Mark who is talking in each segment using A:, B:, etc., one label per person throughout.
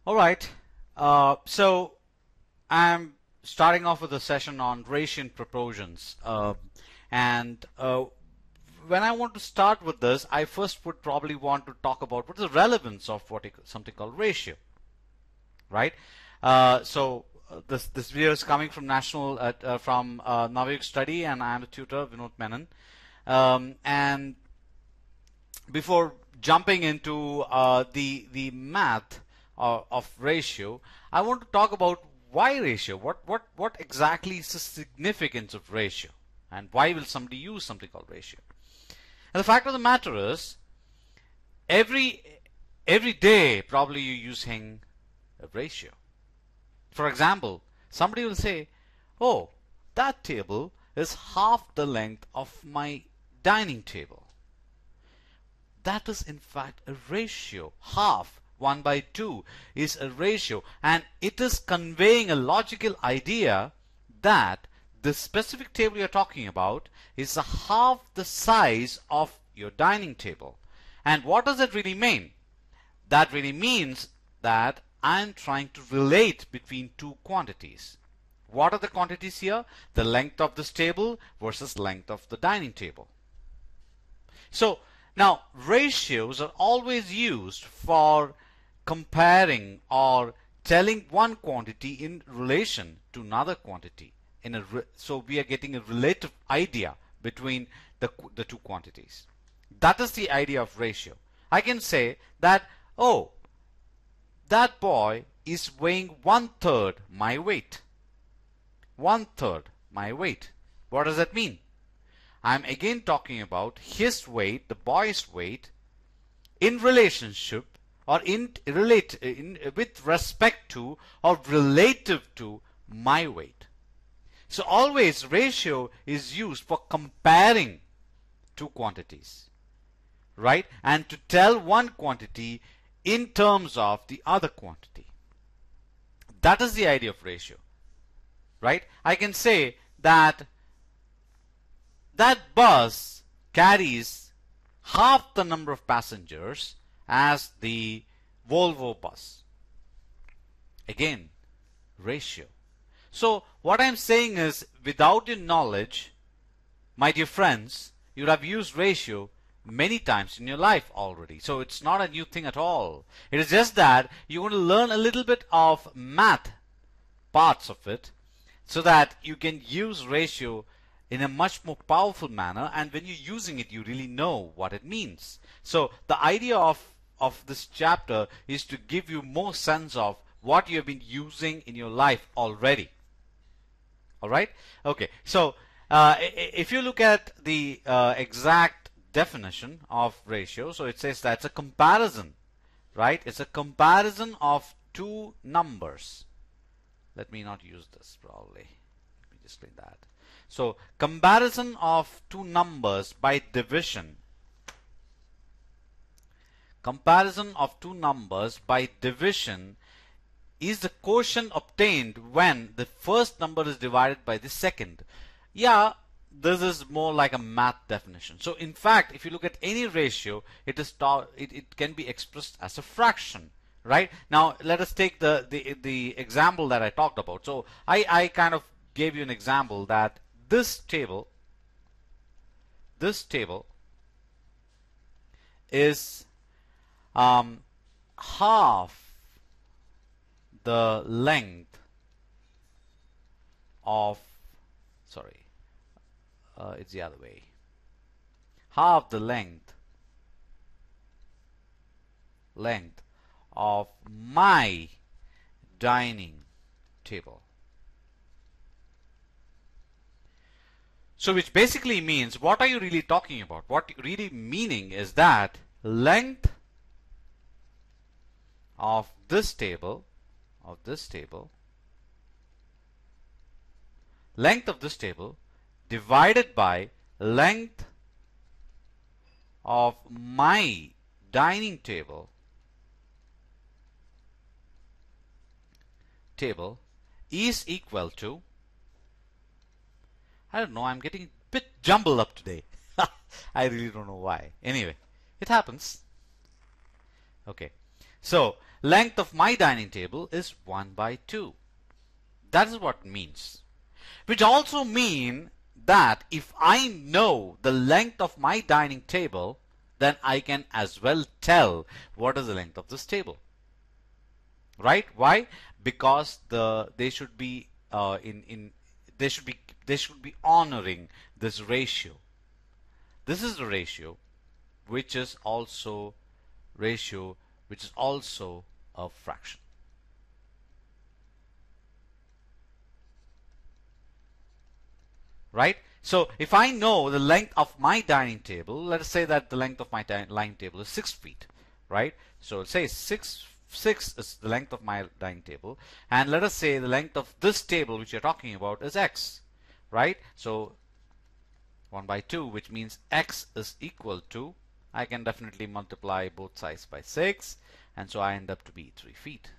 A: All right. So I'm starting off with a session on ratio and proportions. And when I want to start with this, I first would probably want to talk about what is the relevance of something called ratio, right? This video is coming from Navayuk Study, and I am the tutor Vinod Menon. And before jumping into the math of ratio, I want to talk about why ratio. What exactly is the significance of ratio, and why will somebody use something called ratio? And the fact of the matter is, every day probably you're using a ratio. For example, somebody will say, "Oh, that table is half the length of my dining table." That is in fact a ratio. Half, 1/2 is a ratio, and it is conveying a logical idea that the specific table you're talking about is half the size of your dining table. And what does that really mean? That really means that I'm trying to relate between two quantities. What are the quantities here? The length of this table versus length of the dining table. So now ratios are always used for comparing or telling one quantity in relation to another quantity. So we are getting a relative idea between the two quantities. That is the idea of ratio. I can say that, oh, that boy is weighing 1/3 my weight. 1/3 my weight. What does that mean? I'm again talking about his weight, the boy's weight, in relationship or with respect to or relative to my weight. So always ratio is used for comparing two quantities, right? And to tell one quantity in terms of the other quantity. That is the idea of ratio, right? I can say that bus carries half the number of passengers as the Volvo bus. Again, ratio. So what I'm saying is, without your knowledge, my dear friends, you have used ratio many times in your life already. So it's not a new thing at all. It is just that you want to learn a little bit of math parts of it so that you can use ratio in a much more powerful manner, and when you're using it, you really know what it means. So the idea of this chapter is to give you more sense of what you have been using in your life already. All right? Okay. So if you look at the exact definition of ratio, so it says that it's a comparison, right? It's a comparison of two numbers. Let me not use this probably. Let me just clean that. So comparison of two numbers by division. Comparison of two numbers by division is the quotient obtained when the first number is divided by the second. Yeah, this is more like a math definition. So in fact, if you look at any ratio, it can be expressed as a fraction, right? Now let us take the example that I talked about. So I kind of gave you an example that this table is half the length of, it's the other way, half the length of my dining table. So which basically means, what are you really talking about? What really meaning is that length of this table, length of this table divided by length of my dining table is equal to, I don't know, I'm getting a bit jumbled up today. I really don't know why. Anyway, it happens. Okay. So length of my dining table is 1/2. That is what it means. Which also mean that if I know the length of my dining table, then I can as well tell what is the length of this table. Right? Why? Because they should be they should be honoring this ratio. This is the ratio which is also a fraction. Right? So if I know the length of my dining table, let us say that the length of my dining table is 6 feet, right? So let's say 6 is the length of my dining table, and let us say the length of this table which you're talking about is x, right? So 1/2, which means x is equal to, I can definitely multiply both sides by 6, and so I end up to be 3 feet.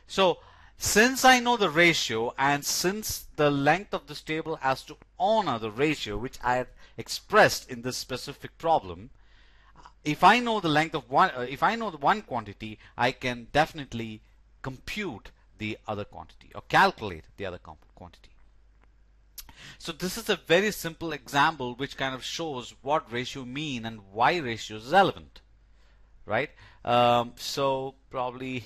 A: So since I know the ratio, and since the length of this table has to honor the ratio which I had expressed in this specific problem, if I know the length of if I know the one quantity, I can definitely compute the other quantity or calculate the other quantity. So this is a very simple example which kind of shows what ratio mean and why ratio is relevant, right? So probably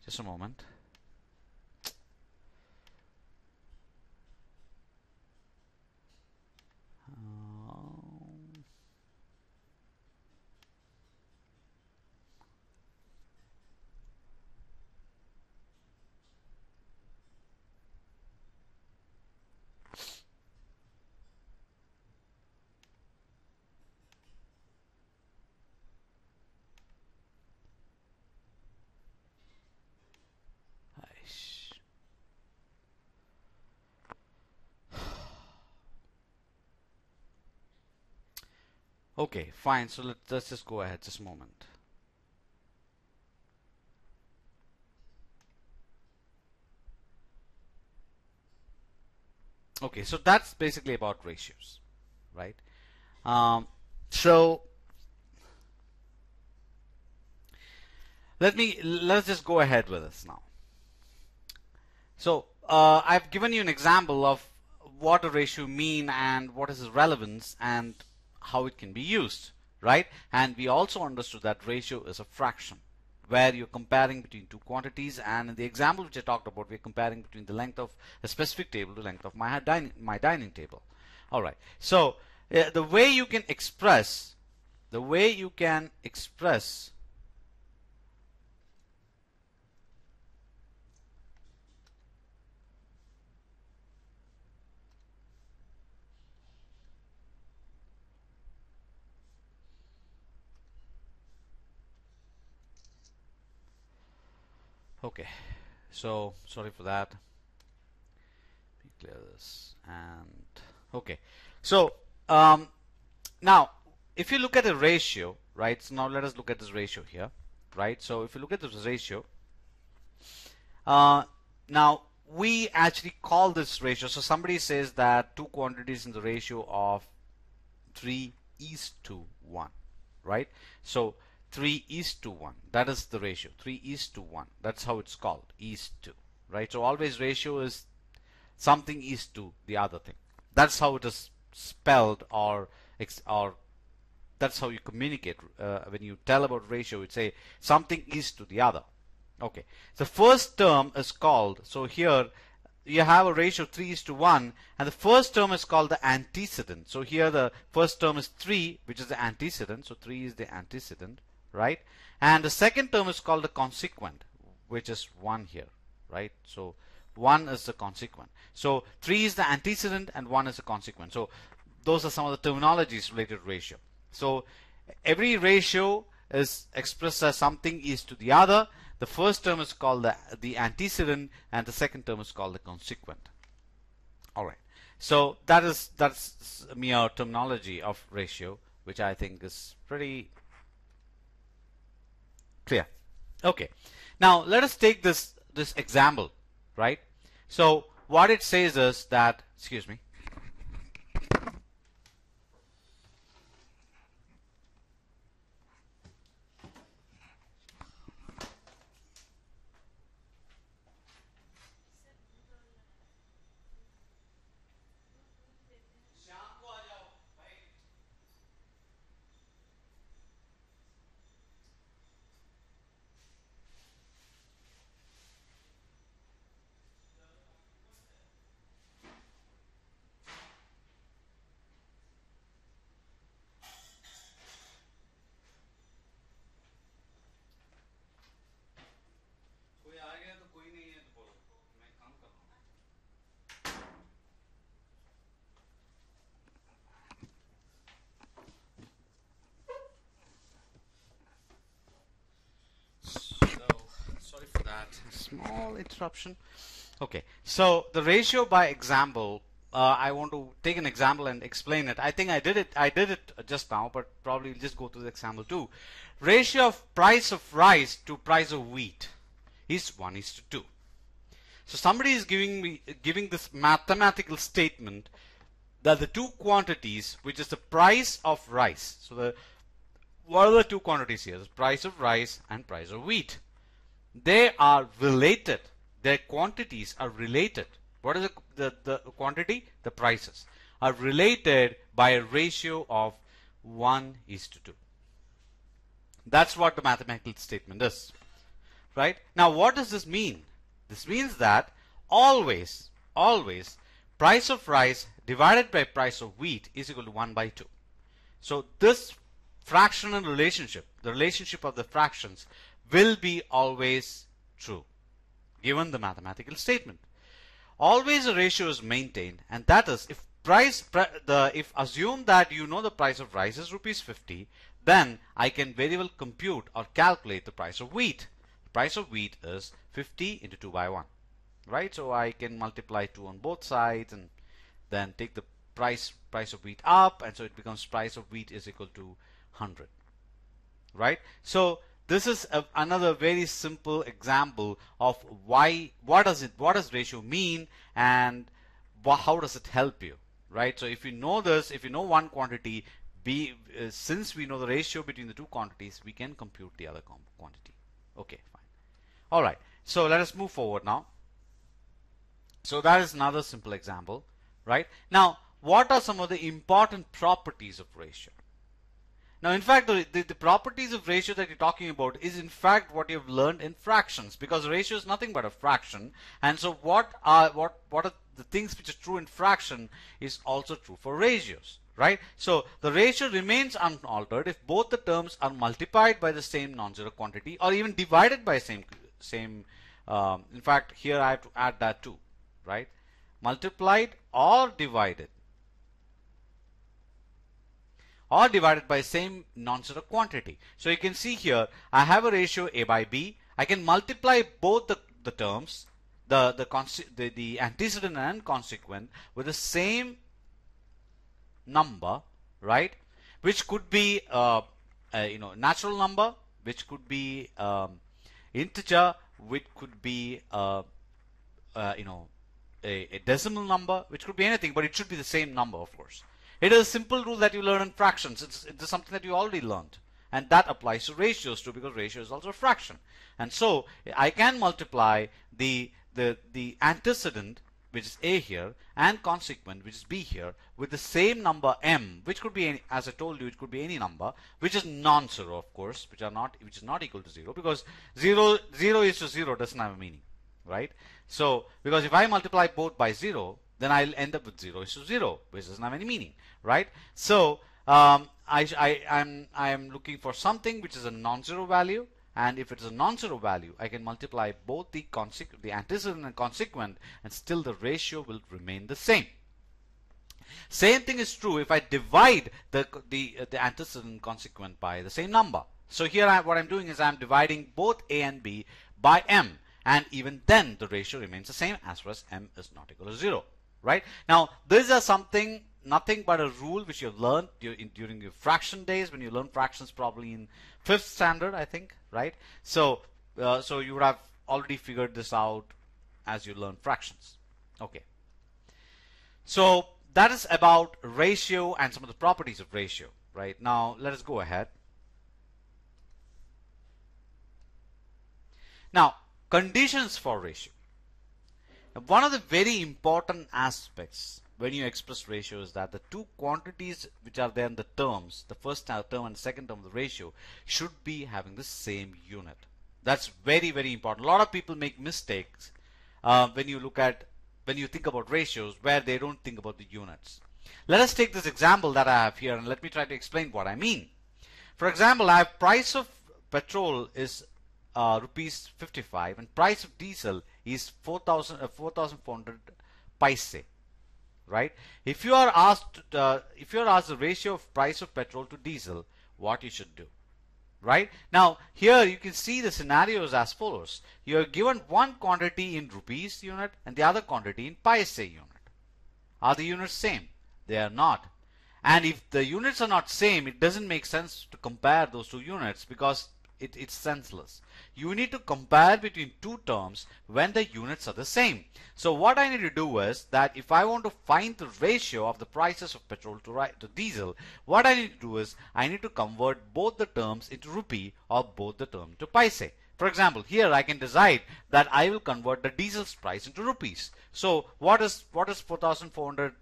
A: just a moment. Okay, fine. So let's just go ahead just a moment. Okay, so that's basically about ratios, right? So let's just go ahead with this now. So I've given you an example of what a ratio mean and what is its relevance and how it can be used, right? And we also understood that ratio is a fraction where you're comparing between two quantities, and in the example which I talked about, we're comparing between the length of a specific table to the length of my dining table. All right. So the way you can express okay, so sorry for that. Let me clear this. And okay, so now if you look at a ratio, right? So now let us look at this ratio here, right? So if you look at this ratio, now we actually call this ratio. So somebody says that two quantities in the ratio of 3:1, right? So 3:1, that is the ratio. 3:1, that's how it's called, is to, right? So always ratio is something is to the other thing. That's how it is spelled, or that's how you communicate. When you tell about ratio, you say something is to the other. Okay, the first term is called, so here you have a ratio 3:1, and the first term is called the antecedent. So here the first term is 3, which is the antecedent. So 3 is the antecedent, right? And the second term is called the consequent, which is 1 here, right? So 1 is the consequent. So 3 is the antecedent and 1 is the consequent. So those are some of the terminologies related to ratio. So every ratio is expressed as something is to the other. The first term is called the antecedent, and the second term is called the consequent. All right. So that's mere terminology of ratio, which I think is pretty Clear? Okay. Now let us take this example, right? So what it says is that, excuse me. Sorry for that small interruption. Okay, so the ratio by example, I want to take an example and explain it. I think I did it just now, but probably we'll just go to the example too. Ratio of price of rice to price of wheat is 1:2. So somebody is giving this mathematical statement that the two quantities, which is the price of rice. So what are the two quantities here? The price of rice and price of wheat. They are related. Their quantities are related. What is the quantity? The prices are related by a ratio of 1:2. That's what the mathematical statement is. Right? Now what does this mean? This means that always price of rice divided by price of wheat is equal to 1/2. So this fractional relationship, the relationship of the fractions, will be always true given the mathematical statement. Always a ratio is maintained, and that is if if assume that you know the price of rice is ₹50, then I can very well compute or calculate the price of wheat. The price of wheat is 50 into 2/1, right? So I can multiply 2 on both sides and then take the price of wheat up, and so it becomes price of wheat is equal to 100, right? So this is another very simple example of what does ratio mean, and how does it help you, right? So if you know this, if you know one quantity, since we know the ratio between the two quantities, we can compute the other quantity. Okay, fine. All right. So let us move forward now. So that is another simple example, right? Now, what are some of the important properties of ratio? Now, in fact, the properties of ratio that you're talking about is in fact what you've learned in fractions, because ratio is nothing but a fraction. And so what are the things which are true in fraction is also true for ratios, right? So the ratio remains unaltered if both the terms are multiplied by the same non-zero quantity or even divided by same. In fact, here I have to add that too, right? Multiplied or divided by same non-zero quantity. So you can see here I have a ratio A by B. I can multiply both the terms, the antecedent and consequent, with the same number, right? Which could be natural number, which could be integer, which could be a decimal number, which could be anything, but it should be the same number, of course. It is a simple rule that you learn in fractions. It's something that you already learned, and that applies to ratios too, because ratio is also a fraction. And so I can multiply the antecedent, which is A here, and consequent, which is B here, with the same number M, which could be any, as I told you, it could be any number, which is non-zero, of course, which is not equal to 0, because 0 is to 0 doesn't have a meaning, right? So because if I multiply both by 0, then I'll end up with 0 is to 0, which doesn't have any meaning, right? So I am looking for something which is a non-zero value, and if it is a non-zero value, I can multiply both the antecedent and consequent, and still the ratio will remain the same. Same thing is true if I divide the antecedent and consequent by the same number. So here what I'm doing is I'm dividing both A and B by M, and even then the ratio remains the same as far as M is not equal to 0. Right? Now, these are something nothing but a rule which you've learned during your fraction days when you learn fractions, probably in 5th standard, I think, right? So so you would have already figured this out as you learn fractions. Okay. So that is about ratio and some of the properties of ratio. Right, now let us go ahead. Now, conditions for ratio. One of the very important aspects when you express ratio is that the two quantities which are there in the terms, the first term and the second term of the ratio, should be having the same unit. That's very, very important. A lot of people make mistakes when you think about ratios where they don't think about the units. Let us take this example that I have here and let me try to explain what I mean. For example, I have price of petrol is rupees 55 and price of diesel is 4,400 paise, right? If you are asked the ratio of price of petrol to diesel, what you should do, right? Now here you can see the scenarios as follows. You are given one quantity in rupees unit and the other quantity in paise unit. Are the units same? They are not. And if the units are not same, it doesn't make sense to compare those two units because it's senseless. You need to compare between two terms when the units are the same. So what I need to do is that if I want to find the ratio of the prices of petrol to diesel, what I need to do is I need to convert both the terms into rupee or both the terms to paise. For example, here I can decide that I will convert the diesel's price into rupees. So what is 4,400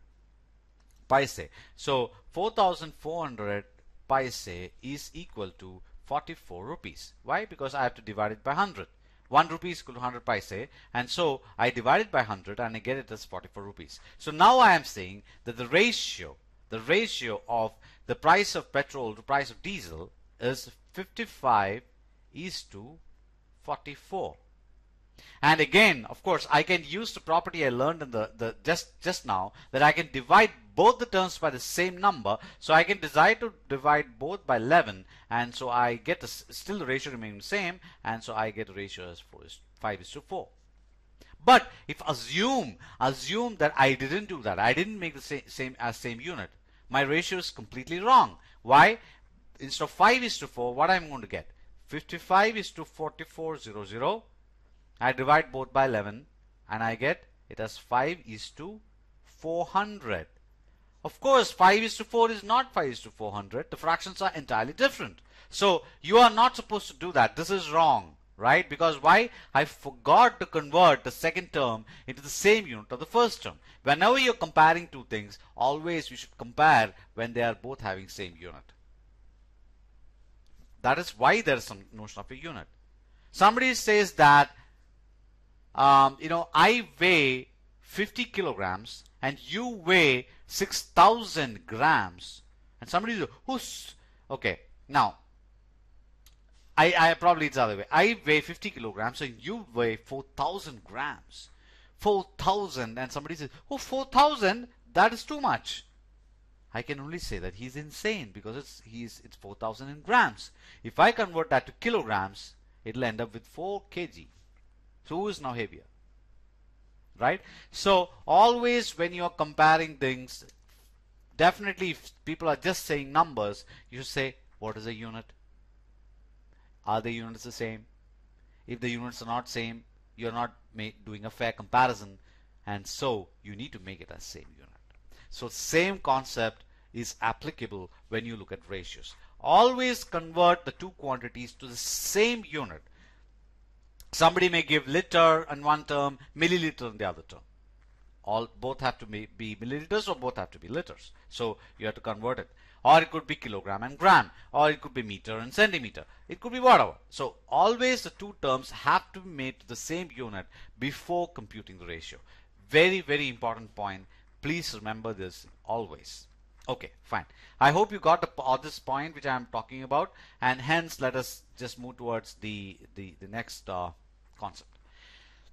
A: paise? So 4,400 paise is equal to 44 rupees. Why? Because I have to divide it by 100. 1 rupee is equal to 100 paise, and so I divide it by 100 and I get it as 44 rupees. So now I am saying that the ratio of the price of petrol to price of diesel is 55 is to 44. And again, of course, I can use the property I learned in the just now, that I can divide both the terms by the same number. So I can decide to divide both by 11, and so I get still the ratio remains the same, and so I get a ratio as 5:4. But if assume that I didn't do that, I didn't make the same unit, my ratio is completely wrong. Why? Instead of 5:4, what I'm going to get? 55 is to 4400. I divide both by 11 and I get it as 5:400. Of course, 5:4 is not 5:400. The fractions are entirely different. So you are not supposed to do that. This is wrong, right? Because why? I forgot to convert the second term into the same unit of the first term. Whenever you're comparing two things, always you should compare when they are both having same unit. That is why there is some notion of a unit. Somebody says that I weigh 50 kilograms and you weigh 6,000 grams. And somebody says, who's okay? Now, I probably it's the other way. I weigh 50 kilograms and you weigh 4,000 grams. 4,000, and somebody says, oh, 4,000, that is too much. I can only say that he's insane because it's 4,000 in grams. If I convert that to kilograms, it'll end up with 4 kg. So who is now heavier? Right? So always when you're comparing things, definitely if people are just saying numbers, you should say, what is a unit? Are the units the same? If the units are not same, you're not doing a fair comparison, and so you need to make it as same unit. So same concept is applicable when you look at ratios. Always convert the two quantities to the same unit. Somebody may give liter in one term, milliliter in the other term. Both have to be milliliters or both have to be liters. So you have to convert it. Or it could be kilogram and gram, or it could be meter and centimeter. It could be whatever. So always the two terms have to be made to the same unit before computing the ratio. Very, very important point. Please remember this always. Okay, fine. I hope you got this point which I am talking about, and hence let us just move towards the next concept.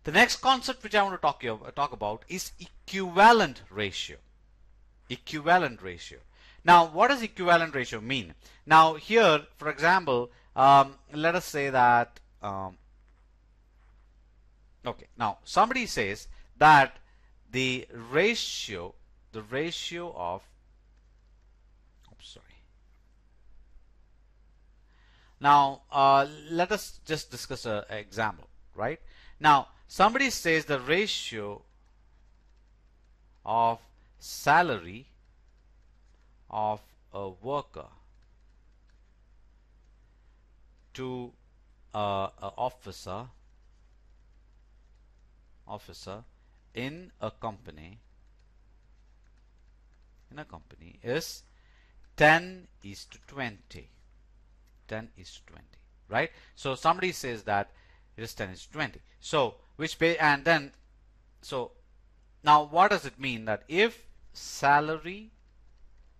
A: The next concept which I want to talk about is equivalent ratio. Equivalent ratio. Now, what does equivalent ratio mean? Now, here, for example, let us say that okay. Now, somebody says that the ratio of Now, let us just discuss an example, right? Now, somebody says the ratio of salary of a worker to an officer in a company is 10:20. 10:20, right? So somebody says that it is 10:20. So now what does it mean? That if salary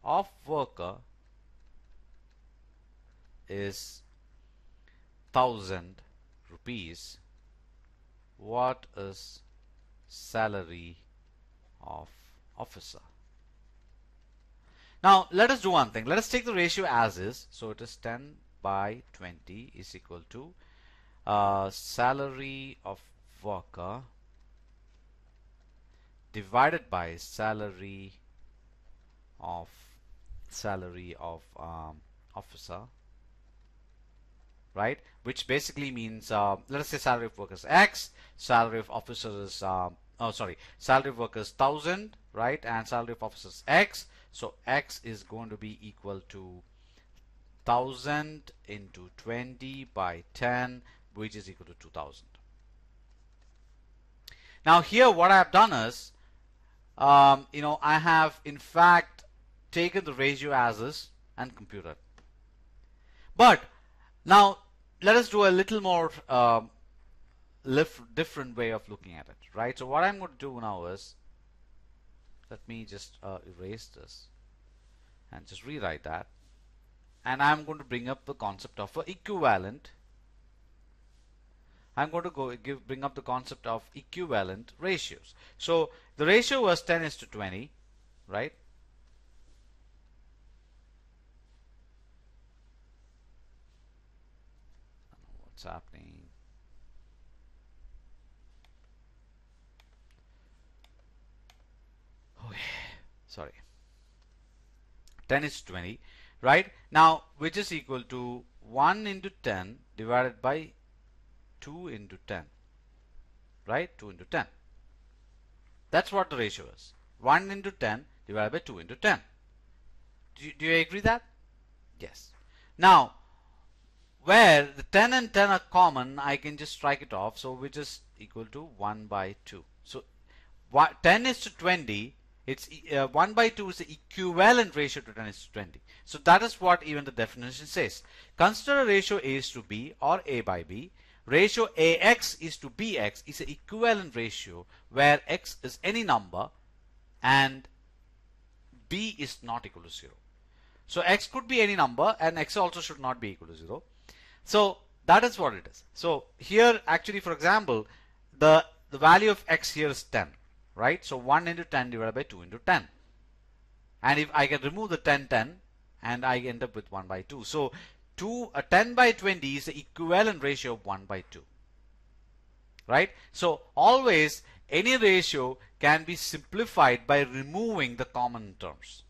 A: of worker is 1,000 rupees, what is salary of officer? Now let us do one thing. Let us take the ratio as is. So it is 10/20 is equal to salary of worker divided by salary of officer, right? Which basically means let us say salary of worker is X, salary of officer is salary of worker is 1,000, right? And salary of officer is X. So X is going to be equal to 1,000 into 20 by 10, which is equal to 2,000. Now here what I have done is, I have in fact taken the ratio as is and computed. But now let us do a little more different way of looking at it, right? So what I'm going to do now is, let me just erase this and just rewrite that, and I'm going to bring up the concept of equivalent. I'm going to bring up the concept of equivalent ratios. So the ratio was 10:20, right? I don't know what's happening. Okay, sorry. 10:20, right? Now, which is equal to 1 into 10 divided by 2 into 10, right? 2 into 10. That's what the ratio is. 1 into 10 divided by 2 into 10. Do you agree that? Yes. Now, where the 10 and 10 are common, I can just strike it off. So which is equal to 1 by 2. So 10:20, it's 1 by 2 is the equivalent ratio to 10:20. So that is what even the definition says. Consider a ratio A is to B or A by B. Ratio AX is to BX is an equivalent ratio where X is any number and B is not equal to 0. So X could be any number and X also should not be equal to 0. So that is what it is. So here actually, for example, the value of X here is 10, right? So 1 into 10 divided by 2 into 10. And if I can remove the 10 and I end up with 1 by 2. So 10/20 is the equivalent ratio of 1 by 2, right? So always any ratio can be simplified by removing the common terms,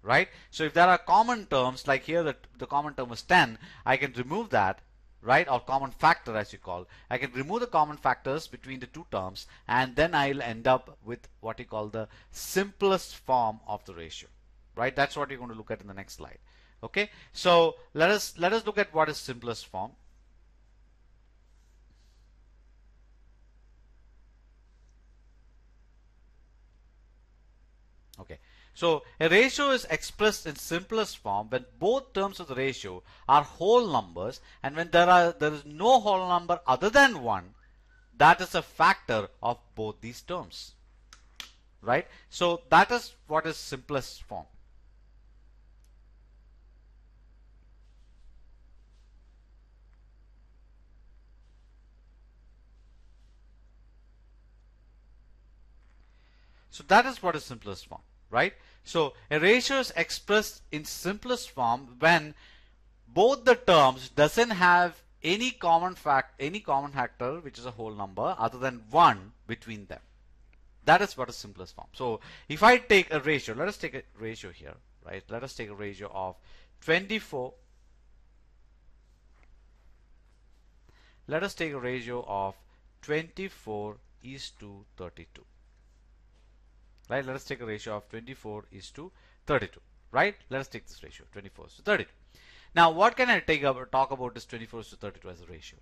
A: right? So if there are common terms, like here the common term is 10, I can remove that, right? Or common factor as you call. I can remove the common factors between the two terms, and then I'll end up with what you call the simplest form of the ratio, right? That's what you're going to look at in the next slide. Okay, so let us look at what is simplest form. Okay, so a ratio is expressed in simplest form when both terms of the ratio are whole numbers, and when there is no whole number other than 1, that is a factor of both these terms, right? So that is what is simplest form. So that is what is simplest form, right? So a ratio is expressed in simplest form when both the terms doesn't have any common factor which is a whole number other than 1 between them. That is what is simplest form. So if I take a ratio, let us take a ratio here, right? Let us take a ratio of 24 let us take a ratio of 24 is to 32. Right? Let us take a ratio of 24 is to 32. Right? Let us take this ratio 24 is to 32. Now, what can I talk about this 24 is to 32 as a ratio?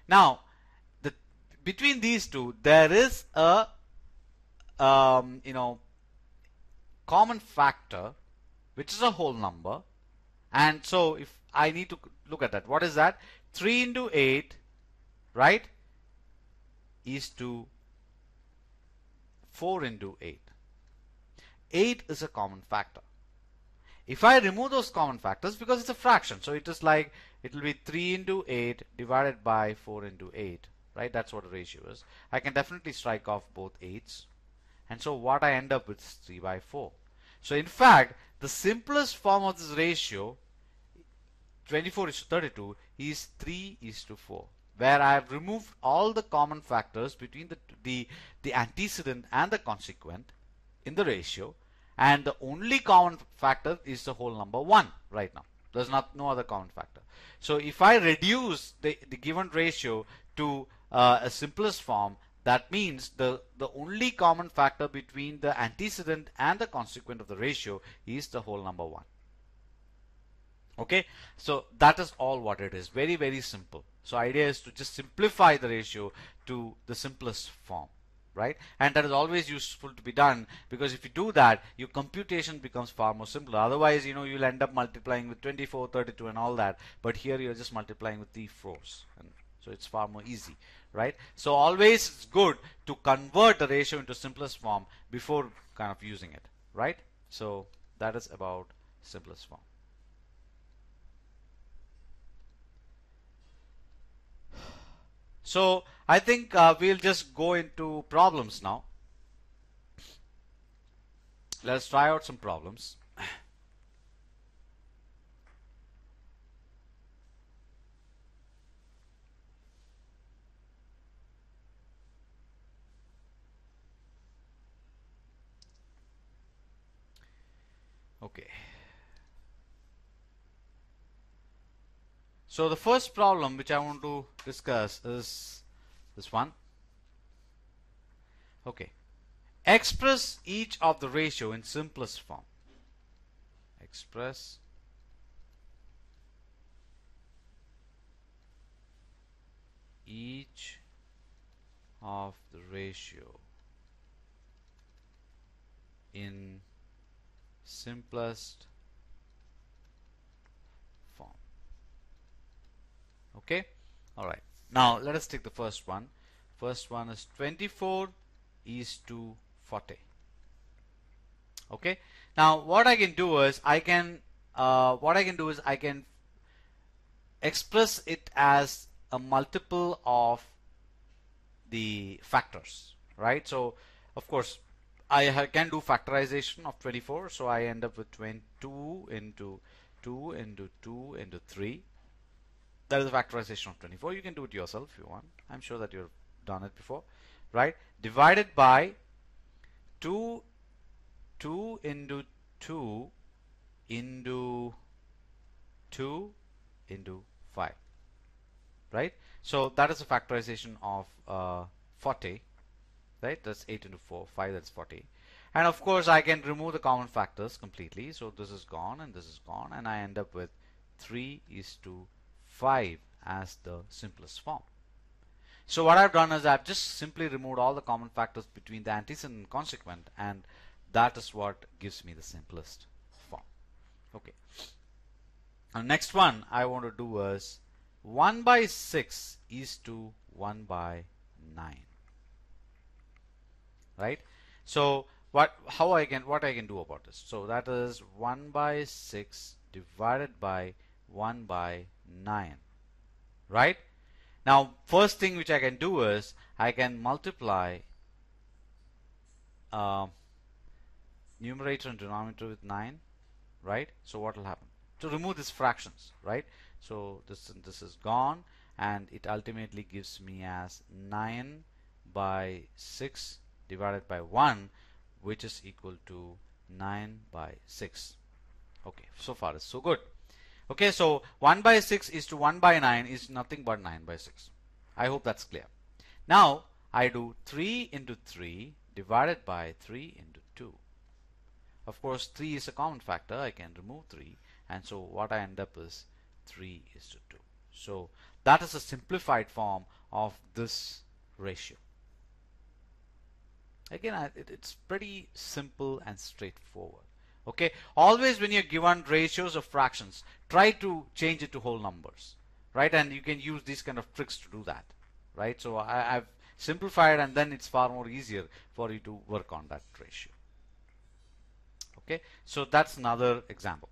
A: Now, between these two, there is a common factor, which is a whole number. And so if I need to look at that, what is that? 3 into 8, right, is to 4 into 8. 8 is a common factor. If I remove those common factors, because it's a fraction, so it is like, it will be 3 into 8 divided by 4 into 8, right? That's what the ratio is. I can definitely strike off both 8s. And so what I end up with is 3 by 4. So in fact, the simplest form of this ratio, 24 is to 32, is 3 is to 4, where I have removed all the common factors between the antecedent and the consequent in the ratio, and the only common factor is the whole number 1 right now. There's no other common factor. So if I reduce the given ratio to a simplest form, that means the only common factor between the antecedent and the consequent of the ratio is the whole number 1. Okay, so that is all what it is. Very, very simple. So idea is to just simplify the ratio to the simplest form, right? And that is always useful to be done, because if you do that, your computation becomes far more simpler. Otherwise, you'll end up multiplying with 24, 32 and all that, but here you're just multiplying with the 4s, and so it's far more easy, right? So always it's good to convert the ratio into simplest form before kind of using it, right? So that is about simplest form. So I think we'll just go into problems now. Let's try out some problems. Okay. So the first problem which I want to discuss is this one. Okay. Express each of the ratio in simplest form. Express each of the ratio in simplest form. Okay, all right. Now let us take the first one. First one is 24 is to 40. Okay. Now what I can do is I can express it as a multiple of the factors, right? So of course I can do factorization of 24, so I end up with 22 into 2 into 2 into 3. That is a factorization of 24. You can do it yourself if you want. I'm sure that you've done it before, right? Divided by 2 into 2 into 2 into 5, right? So that is a factorization of 40, right? That's 8 into 4, 5, that's 40. And of course I can remove the common factors completely. So this is gone and this is gone, and I end up with 3 is to 5 as the simplest form. So what I've done is I've just simply removed all the common factors between the antecedent and consequent, and that is what gives me the simplest form. Okay. Now next one I want to do is 1 by 6 is to 1 by 9, right? So what I can do about this? So that is 1 by 6 divided by 1 by 9, right? Now first thing which I can do is I can multiply numerator and denominator with 9, right? So what will happen? To remove these fractions, right? So this is gone, and it ultimately gives me as 9 by 6 divided by 1, which is equal to 9 by 6. Okay, so far it's so good. Okay, so 1 by 6 is to 1 by 9 is nothing but 9 by 6. I hope that's clear. Now I do 3 into 3 divided by 3 into 2. Of course 3 is a common factor, I can remove 3, and so what I end up is 3 is to 2. So that is a simplified form of this ratio. Again, it's pretty simple and straightforward. Okay, always when you're given ratios of fractions, try to change it to whole numbers, right? And you can use these kind of tricks to do that, right? So I've simplified, and then it's far more easier for you to work on that ratio. Okay, so that's another example.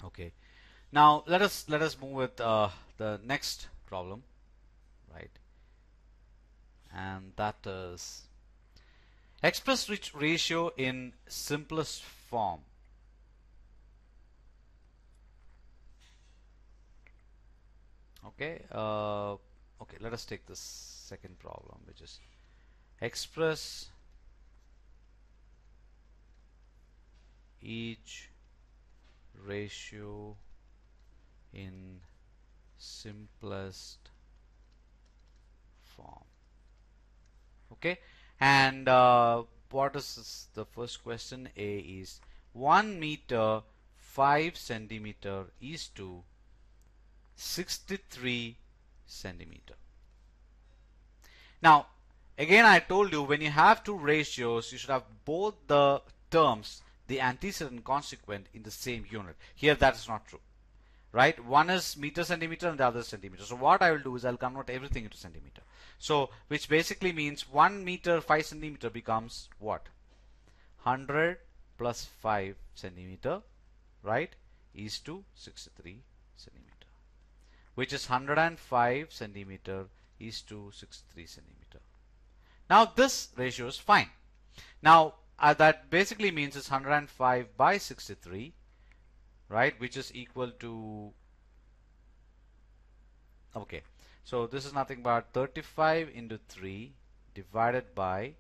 A: Okay, now let us move with the next problem, right? And that is express which ratio in simplest form. Okay, okay, let us take this second problem, which is express each ratio in simplest form. Okay, and what is the first question? A is 1 meter 5 centimeter is to 63 centimeter. Now again, I told you when you have two ratios, you should have both the terms, the antecedent and consequent, in the same unit. Here that is not true, right? One is meter centimeter and the other is centimeter. So what I will do is I'll convert everything into centimeter. So which basically means 1 meter 5 centimeter becomes what? 100 plus 5 centimeter, right, is to 63 centimeter, which is 105 centimeter is to 63 centimeter. Now this ratio is fine. Now that basically means it's 105 by 63, right, which is equal to, okay, so this is nothing but 35 into 3 divided by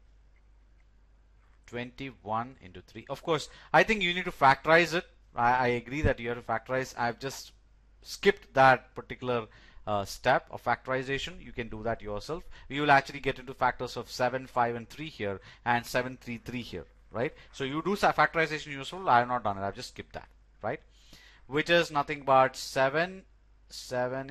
A: 21 into 3. Of course, I think you need to factorize it. I agree that you have to factorize. I've just skipped that particular step of factorization. You can do that yourself. You will actually get into factors of 7, 5 and 3 here, and 7, 3, 3 here, right? So you do factorization yourself. I have not done it. I've just skipped that, right? Which is nothing but 7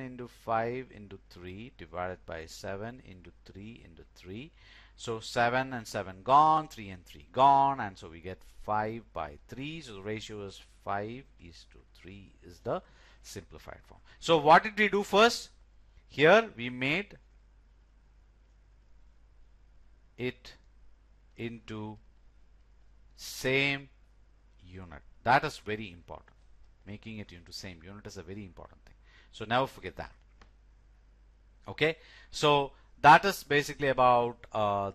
A: into 5 into 3 divided by 7 into 3 into 3. So 7 and 7 gone, 3 and 3 gone, and so we get 5 by 3. So the ratio is 5 is to 3 is the simplified form. So what did we do first? Here we made it into same unit. That is very important. Making it into same unit is a very important thing. So never forget that. Okay, so that is basically about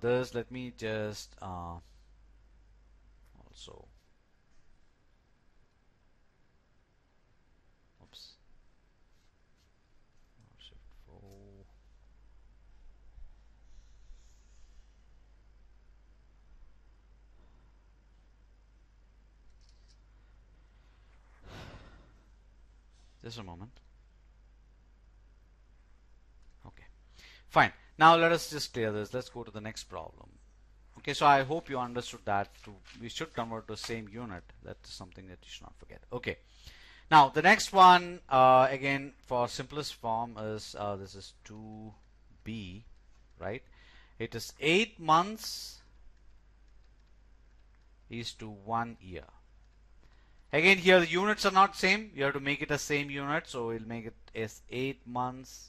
A: this. Let me just also shift 4. Just a moment. Okay, fine. Now let us just clear this. Let's go to the next problem. Okay, so I hope you understood that we should convert to the same unit. That's something that you should not forget. Okay, now the next one, again for simplest form, is this is 2b, right? It is 8 months is to 1 year. Again, here the units are not same. You have to make it a same unit, so we'll make it as 8 months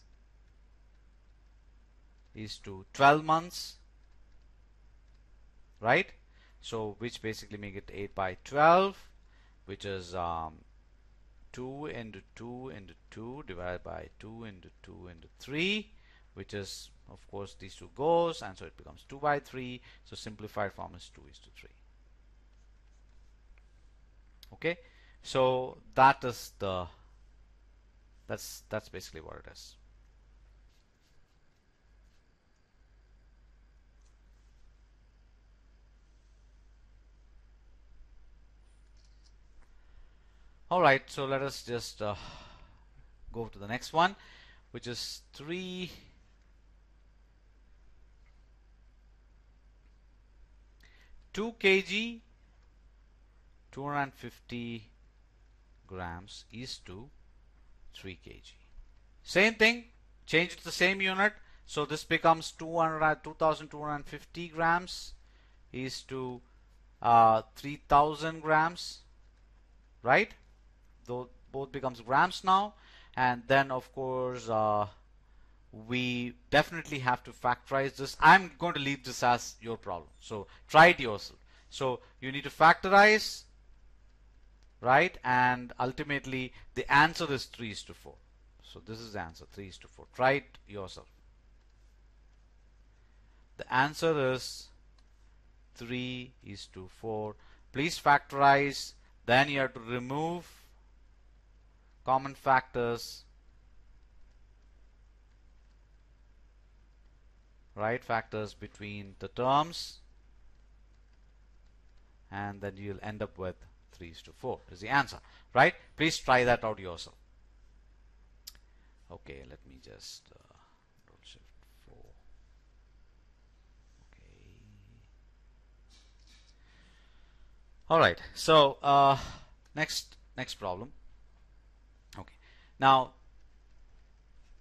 A: is to 12 months, right? So which basically make it 8 by 12, which is 2 into 2 into 2 divided by 2 into 2 into 3, which is, of course, these two goes, and so it becomes 2 by 3. So simplified form is 2 is to 3. Okay, So that is the that's basically what it is. All right, so let us just go to the next one, which is 3 2 kg 250 grams is to 3 kg. Same thing, change it to the same unit. So this becomes 2250 grams is to 3000 grams, right? Though both becomes grams now. And then of course we definitely have to factorize this. I'm going to leave this as your problem, so try it yourself. So you need to factorize, right? And ultimately the answer is 3:4. So this is the answer, 3:4. Try it yourself. The answer is 3:4. Please factorize. Then you have to remove common factors, right? Factors between the terms, and then you'll end up with 3:4 is the answer, right? Please try that out yourself. Okay, let me just Control Shift 4. Okay. All right. So next problem. Okay. Now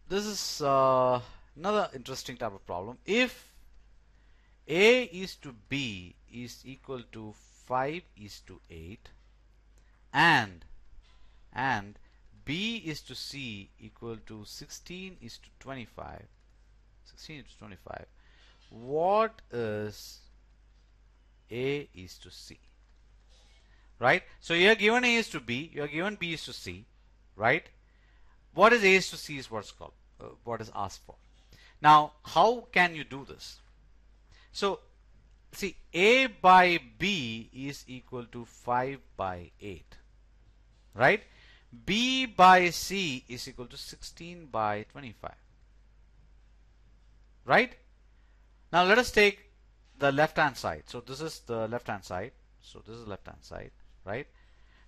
A: this is another interesting type of problem. If A is to B is equal to 5:8, and B is to C equal to 16:25, what is A is to C? Right? So you are given A is to B, you are given B is to C, right? What is A is to C is what's called, what is asked for. Now, how can you do this? So, see, A by B is equal to 5/8, right? B by C is equal to 16/25, right? Now let us take the left hand side. So this is the left hand side. So this is left hand side, right?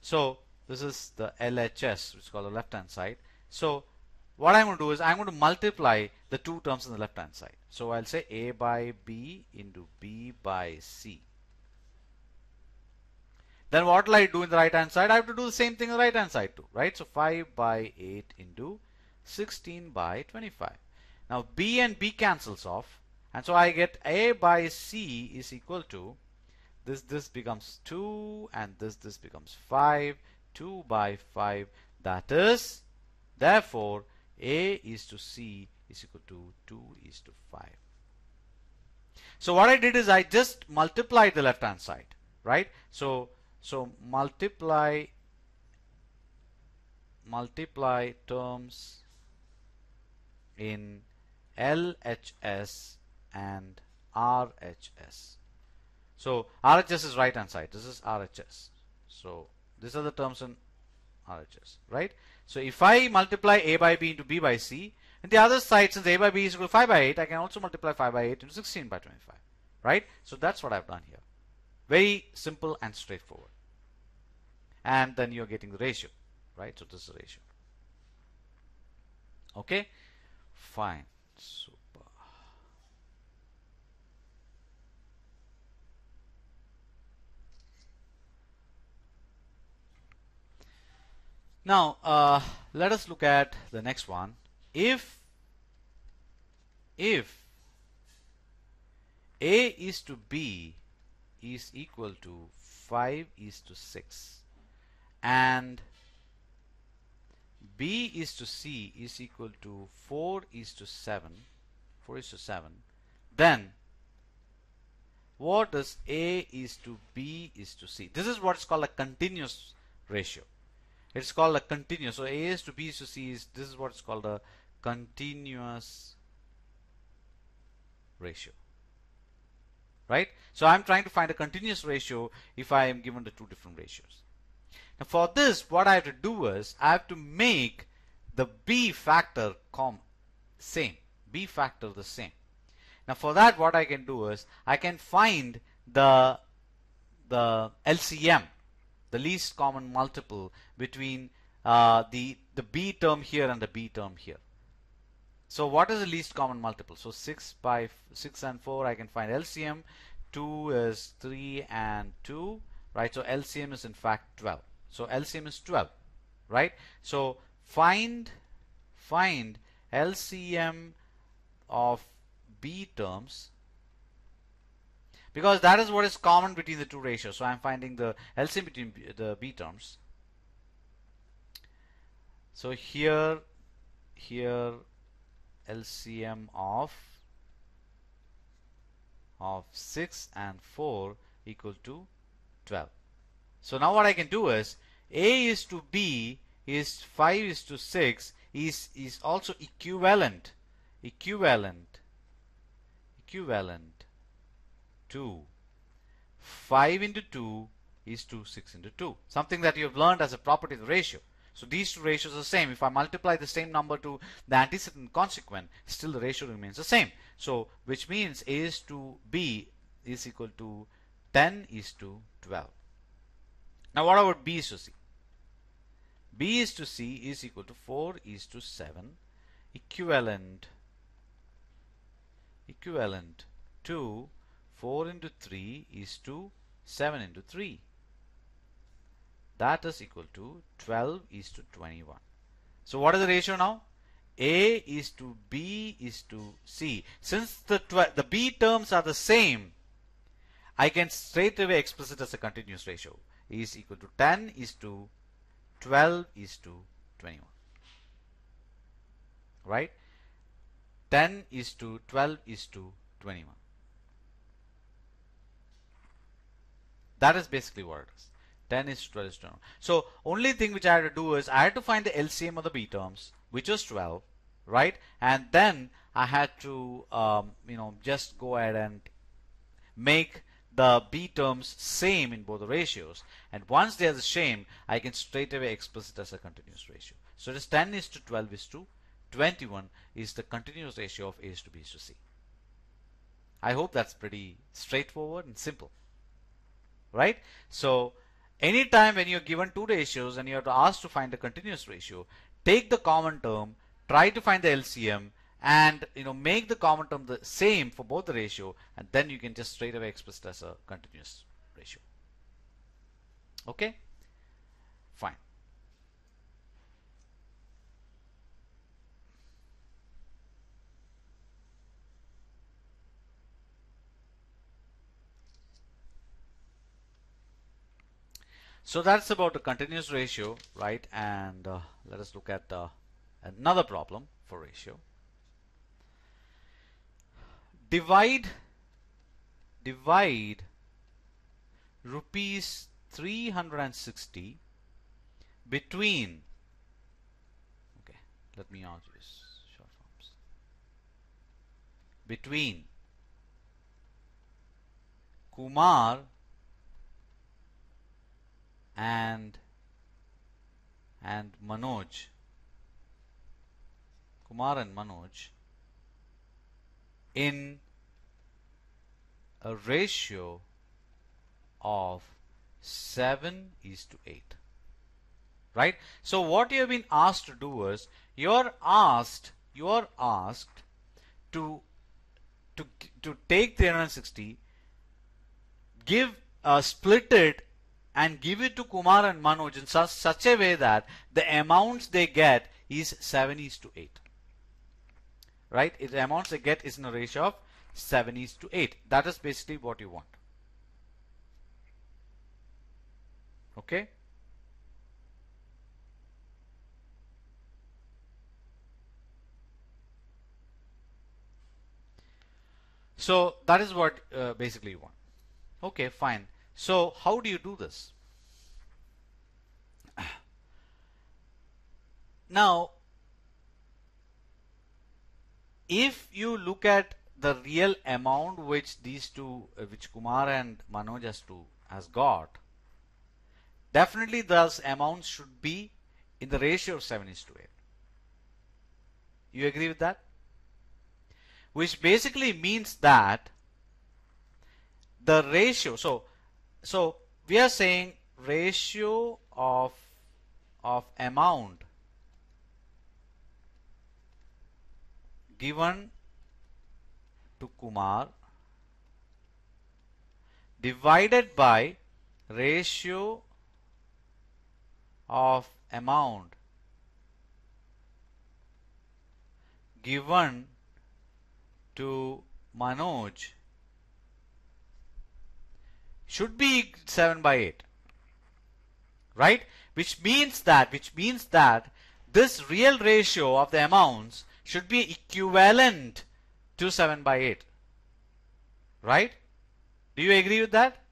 A: So this is the LHS, which is called the left hand side. So what I'm going to do is I'm going to multiply the two terms on the left hand side. So I'll say A by B into B by C. Then what will I do in the right hand side? I have to do the same thing on the right hand side too, right? So 5/8 into 16/25. Now B and B cancels off, and so I get A by C is equal to this becomes 2, and this becomes 5. 2/5, that is, therefore A is to C is equal to 2:5. So what I did is I just multiplied the left hand side, right? So multiply terms in LHS and RHS. So RHS is right hand side, this is RHS. So these are the terms in RHS, right? So if I multiply A by B into B by C, and the other side, since A by B is equal to 5/8, I can also multiply 5/8 into 16/25, right? So that's what I've done here. Very simple and straightforward. And then you're getting the ratio, right? So this is the ratio. Okay, fine, super. Now let us look at the next one. If A is to B is equal to 5:6, and B is to C is equal to 4:7, then what is A is to B is to C? This is what is called a continuous ratio. It's called a continuous. So A is to B is to C is, this is what is called a continuous ratio, right? So I'm trying to find a continuous ratio if I am given the two different ratios. Now for this, what I have to do is I have to make the B factor same. B factor the same. Now for that, what I can do is I can find the LCM, the least common multiple between the B term here and the B term here. So what is the least common multiple? So 6 and 4, I can find LCM. 2 is 3 and 2, right? So LCM is in fact 12. So LCM is 12, right? So find LCM of B terms, because that is what is common between the two ratios. So I'm finding the LCM between the B terms. So here LCM of 6 and 4 equal to 12. So now what I can do is A is to B is 5 is to 6 is also equivalent to 5 into 2 is to 6 into 2. Something that you have learned as a property of the ratio. So these two ratios are the same. If I multiply the same number to the antecedent consequent, still the ratio remains the same. So which means A is to B is equal to 10 is to 12. Now what about B is to C? B is to C is equal to 4 is to 7, equivalent to 4 into 3 is to 7 into 3. That is equal to 12 is to 21. So what is the ratio now? A is to B is to C. Since the B terms are the same, I can straight away express it as a continuous ratio. Is equal to 10 is to 12 is to 21. Right? 10 is to 12 is to 21. That is basically what it is. 10 is to 12 is to 21. So only thing which I had to do is I had to find the LCM of the B terms, which was 12, right? And then I had to just go ahead and make the B terms same in both the ratios. And once they are the same, I can straight away express it as a continuous ratio. So it is 10 is to 12 is to 21 is the continuous ratio of A is to B is to C. I hope that's pretty straightforward and simple, right? So anytime when you're given two ratios and you have to ask to find the continuous ratio, take the common term, try to find the LCM, and make the common term the same for both the ratio, and then you can just straight away express it as a continuous ratio. Okay, fine. So that's about the continuous ratio, right? And let us look at another problem for ratio. Divide rupees 360 between, okay, let me use short forms, between Kumar and Manoj. Kumar and Manoj in a ratio of 7 is to 8. Right? So what you have been asked to do is you are asked to take 360, split it and give it to Kumar and Manoj in such a way that the amounts they get is 7 is to 8. Right? The amounts they get is in a ratio of 7 is to 8. That is basically what you want. Okay? So that is what basically you want. Okay, fine. So how do you do this? Now, if you look at the real amount which these two, which Kumar and Manoj has got, definitely those amounts should be in the ratio of 7:8. You agree with that? Which basically means that the ratio, so we are saying ratio of amount given to Kumar divided by ratio of amount given to Manoj should be 7/8, right? Which means that this real ratio of the amounts should be equivalent to 7/8, right? Do you agree with that?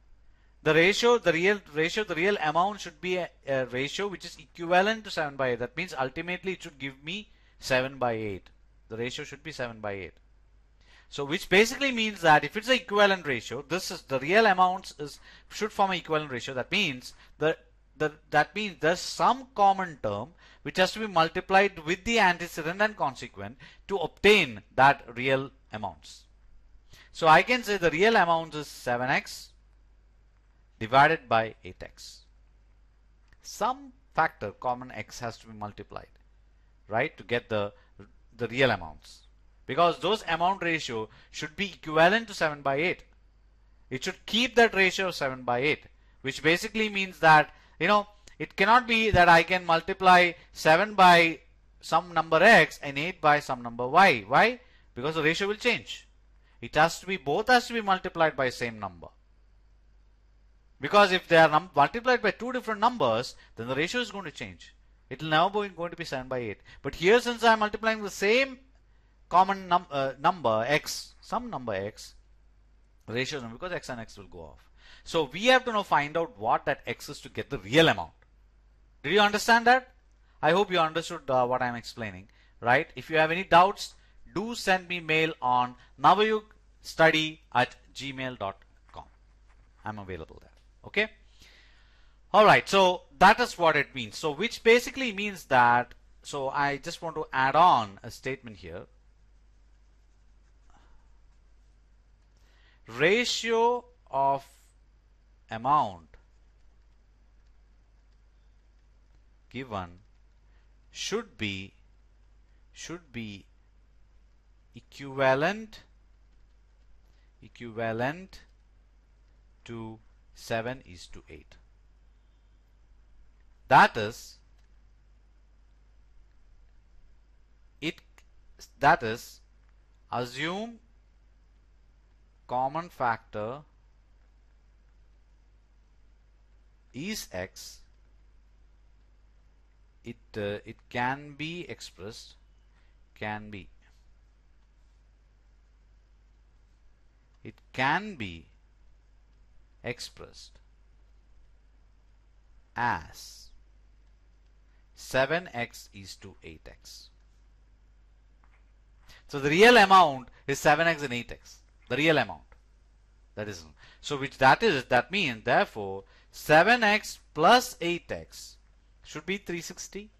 A: The real amount should be a ratio which is equivalent to 7/8. That means ultimately it should give me 7/8. The ratio should be 7/8. So which basically means that if it's an equivalent ratio, this is the real amounts should form an equivalent ratio. That means there's some common term which has to be multiplied with the antecedent and consequent to obtain that real amounts. So I can say the real amount is 7x divided by 8x. Some factor common x has to be multiplied, right, to get the real amounts, because those amount ratio should be equivalent to 7/8. It should keep that ratio of 7/8, which basically means that, it cannot be that I can multiply 7 by some number x and 8 by some number y. Why? Because the ratio will change. It has to be, both has to be multiplied by same number. Because if they are multiplied by two different numbers, then the ratio is going to change. It will never be going to be 7/8. But here, since I am multiplying the same common number x, some number x, the ratio is not, because x and x will go off. So we have to now find out what that x is to get the real amount. Did you understand that? I hope you understood what I am explaining, right? If you have any doubts, do send me mail on navayugstudy@gmail.com. I'm available there. Okay. All right. So that is what it means. So which basically means that, so I just want to add on a statement here. Ratio of amount given should be equivalent to 7:8. That is assume common factor is x. It can be expressed as 7x:8x. So the real amount is 7x and 8x. The real amount. That is, so that means therefore 7x plus 8x should be 360.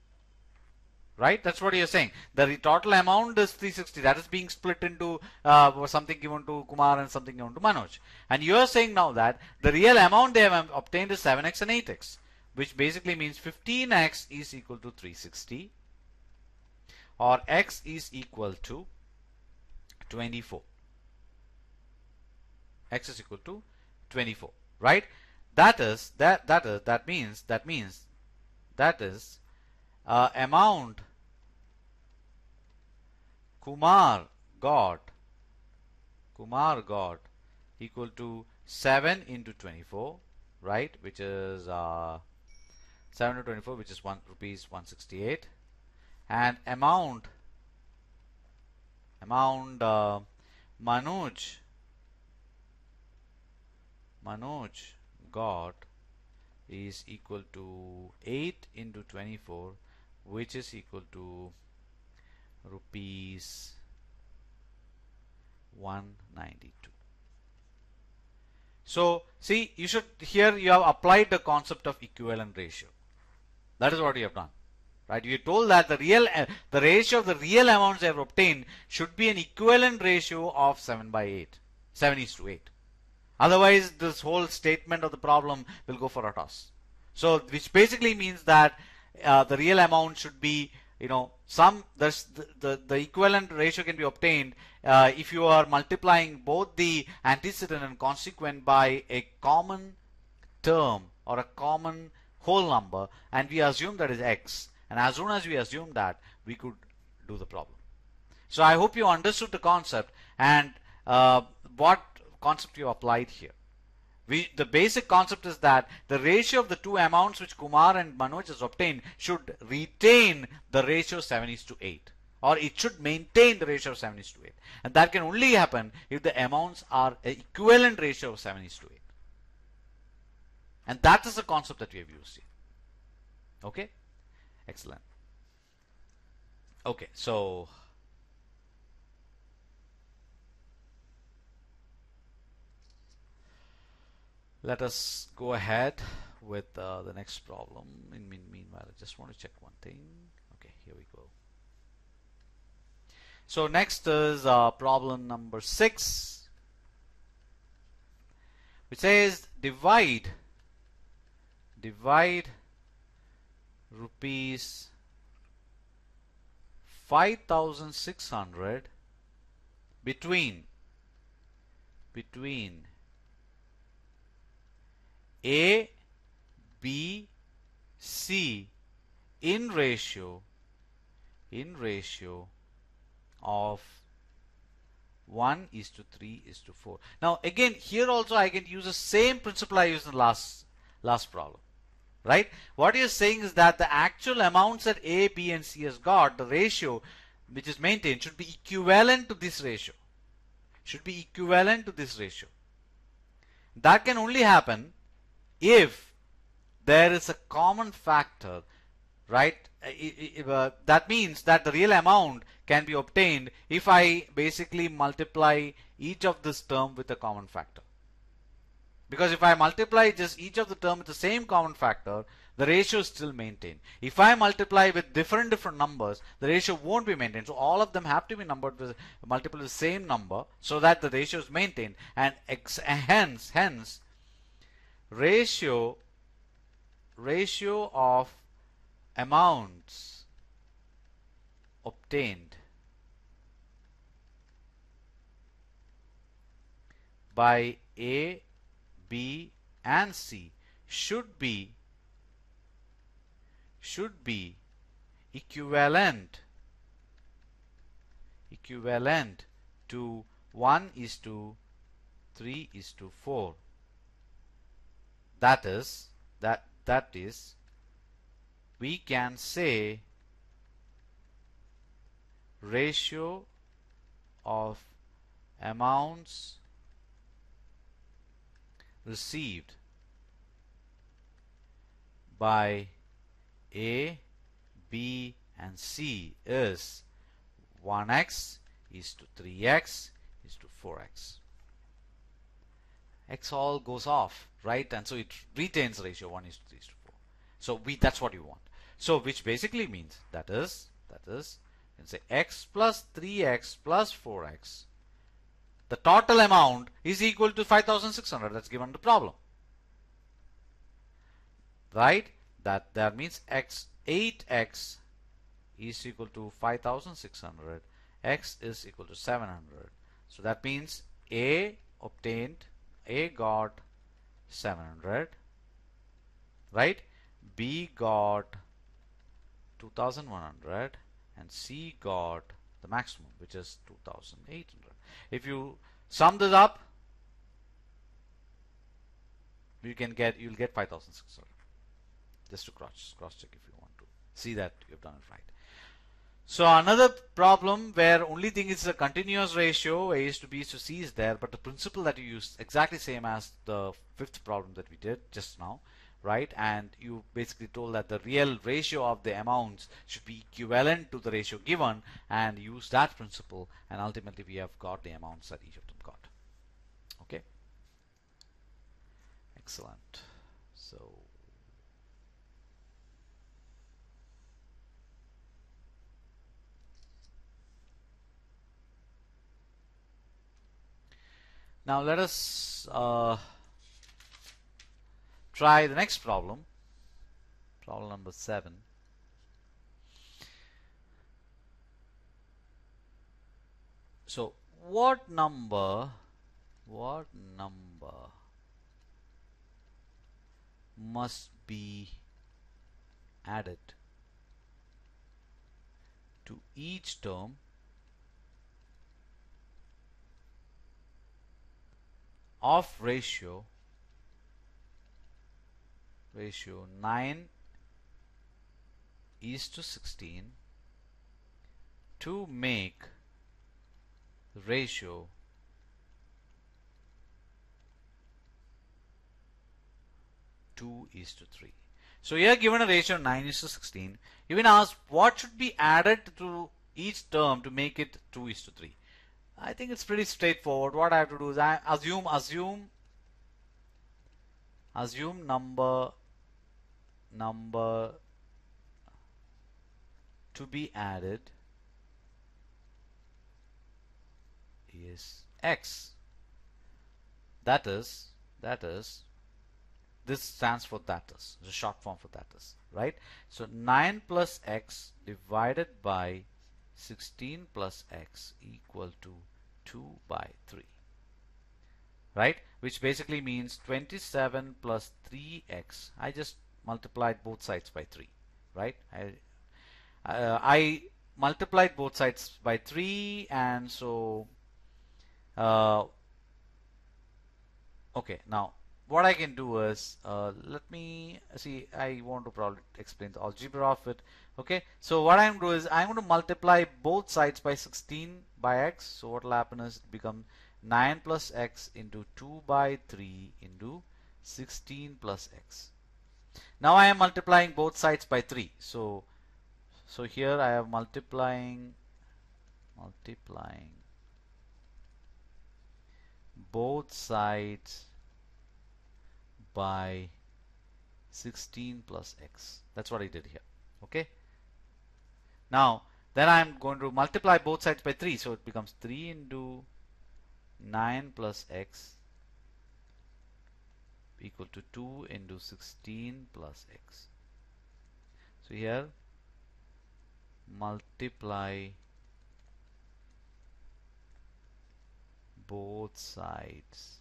A: Right? That's what you're saying. The total amount is 360. That is being split into something given to Kumar and something given to Manoj. And you are saying now that the real amount they have obtained is 7x and 8x, which basically means 15x is equal to 360, or x is equal to 24. X is equal to 24. Right? That means amount Kumar got equal to 7 into 24, right? Which is 7 into 24, which is rupees 168, and amount Manoj got is equal to 8 into 24, which is equal to rupees 192. So see, here you have applied the concept of equivalent ratio. That is what you have done, right? You told that the ratio of the real amounts they have obtained should be an equivalent ratio of 7:8. Otherwise, this whole statement of the problem will go for a toss. So, which basically means that the real amount should be, the equivalent ratio can be obtained if you are multiplying both the antecedent and consequent by a common term or a common whole number, and we assume that is x. And as soon as we assume that, we could do the problem. So I hope you understood the concept and what concept you applied here. The basic concept is that the ratio of the two amounts which Kumar and Manoj has obtained should retain the ratio 7:8, or it should maintain the ratio of 7:8, and that can only happen if the amounts are an equivalent ratio of 7:8, and that is the concept that we have used here. Okay, excellent. Okay, so let us go ahead with the next problem. Meanwhile, I just want to check one thing. Okay, here we go. So next is problem number 6, which says divide rupees 5,600 between A, B, C in ratio of 1:3:4. Now again, here also I can use the same principle I used in the last problem, right? What you're saying is that the actual amounts that A, B and C has got, the ratio which is maintained should be equivalent to this ratio. That can only happen if there is a common factor, right? That means that the real amount can be obtained if I basically multiply each of this term with a common factor. Because if I multiply just each of the term with the same common factor, the ratio is still maintained. If I multiply with different numbers, the ratio won't be maintained. So all of them have to be multiplied with the same number so that the ratio is maintained, and hence ratio of amounts obtained by A, B and C should be equivalent to 1:3:4. That is we can say ratio of amounts received by A, B and C is 1x:3x:4x. X all goes off, right? And so it retains ratio 1:3:4. So that's what you want. So which basically means that is you can say x plus 3x plus 4x. The total amount is equal to 5,600. That's given the problem, right? That means 8x is equal to 5,600. X is equal to 700. So that means A got 700, right? B got 2,100 and C got the maximum, which is 2,800. If you sum this up, you'll get 5,600. Just to cross check if you want to see that you've done it right. So another problem where only thing is a continuous ratio, A is to B is to C is there, but the principle that you use exactly same as the 5th problem that we did just now, right? And you basically told that the real ratio of the amounts should be equivalent to the ratio given, and use that principle, and ultimately we have got the amounts that each of them got. Okay. Excellent. So now let us try the next problem, problem number 7. So what number must be added to each term of ratio 9:16 to make the ratio 2:3. So here given a ratio 9:16, you been asked what should be added to each term to make it 2:3. I think it's pretty straightforward. What I have to do is I assume number to be added is x. That is this stands for that is, the short form for that is, right? So 9 plus x divided by 16 plus x equal to 2/3, right? Which basically means 27 plus 3x. I just multiplied both sides by 3, right? I multiplied both sides by 3, and so okay, now what I can do is let me see. I want to probably explain the algebra of it. Okay, so what I'm going to do is I'm going to multiply both sides by 16 by x. So what will happen is it becomes 9 plus x into 2/3 into 16 plus x. Now I am multiplying both sides by 3. So here I am multiplying both sides by 16 plus x. That's what I did here. Okay. Now then I'm going to multiply both sides by 3. So it becomes 3 into 9 plus x equal to 2 into 16 plus x. So here multiply both sides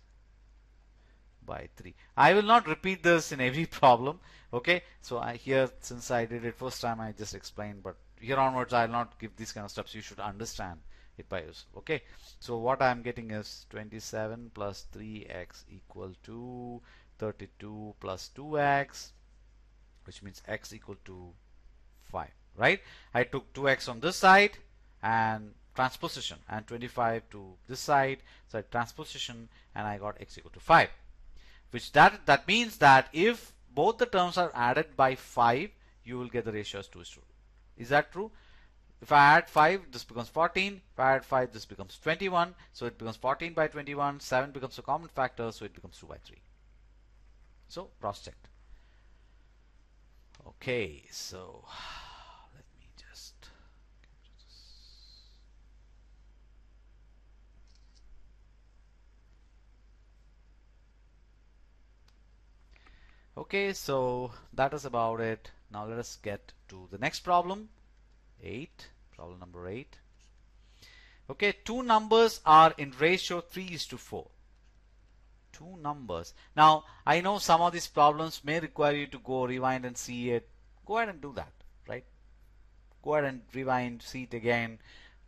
A: by 3. I will not repeat this in every problem. Okay, so here, since I did it first time, I just explained, but here onwards I will not give these kind of steps. You should understand it by yourself. Okay, so what I am getting is 27 plus 3x equal to 32 plus 2x, which means x equal to 5, right? I took 2x on this side and transposition, and 25 to this side, so I transposition, and I got x equal to 5, which that means that if both the terms are added by 5, you will get the ratio as 2:2. Is that true? If I add 5, this becomes 14. If I add 5, this becomes 21. So it becomes 14 by 21. 7 becomes a common factor, so it becomes 2/3. So cross checked. Okay, so let me just okay, so that is about it. Now let us get to the next problem. Problem number 8. Okay, two numbers are in ratio 3:4. Two numbers. Now I know some of these problems may require you to go rewind and see it. Go ahead and do that, right? Go ahead and rewind, see it again,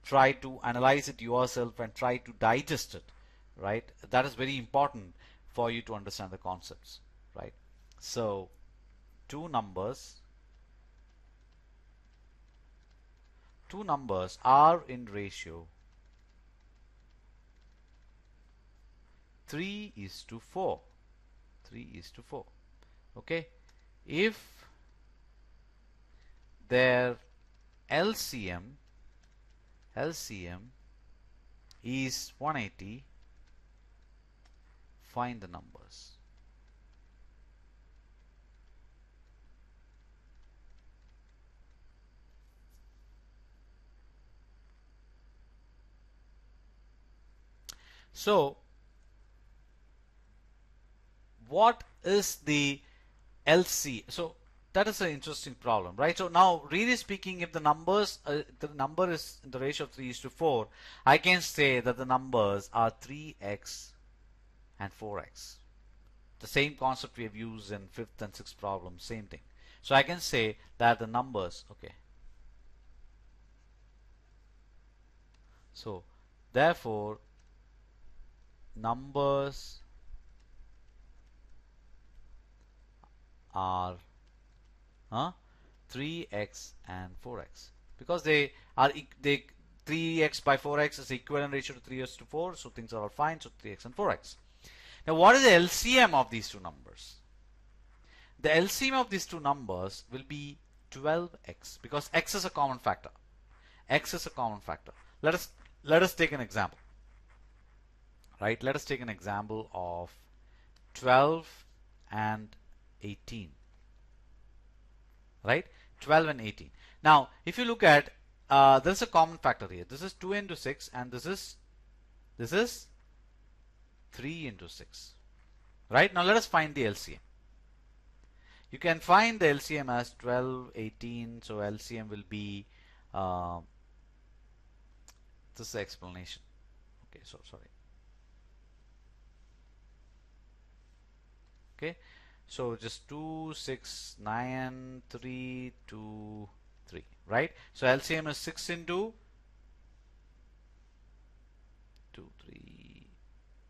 A: try to analyze it yourself and try to digest it, right? That is very important for you to understand the concepts, right? So two numbers are in ratio 3:4. 3:4. Okay, if their LCM is 180, find the numbers. So what is the LC? So that is an interesting problem, right? So now, really speaking, if the number is in the ratio of 3:4, I can say that the numbers are 3x and 4x. The same concept we have used in 5th and 6th problems, same thing. So I can say that the numbers, okay. So therefore, numbers are 3x and 4x, because they 3x by 4x is equivalent ratio to 3:4, so things are all fine. So 3x and 4x. Now what is the LCM of these two numbers? The LCM of these two numbers will be 12x, because x is a common factor. X is a common factor. Let us take an example. Right? Let us take an example of 12 and 18. Right? 12 and 18. Now, if you look at, there's a common factor here. This is 2 into 6, and this is 3 into 6. Right? Now let us find the LCM. You can find the LCM as 12, 18. So LCM will be, this is the explanation. Okay, so sorry. Okay, so just 2, 6, 9, 3, 2, 3, right? So LCM is 6 into 2, 3,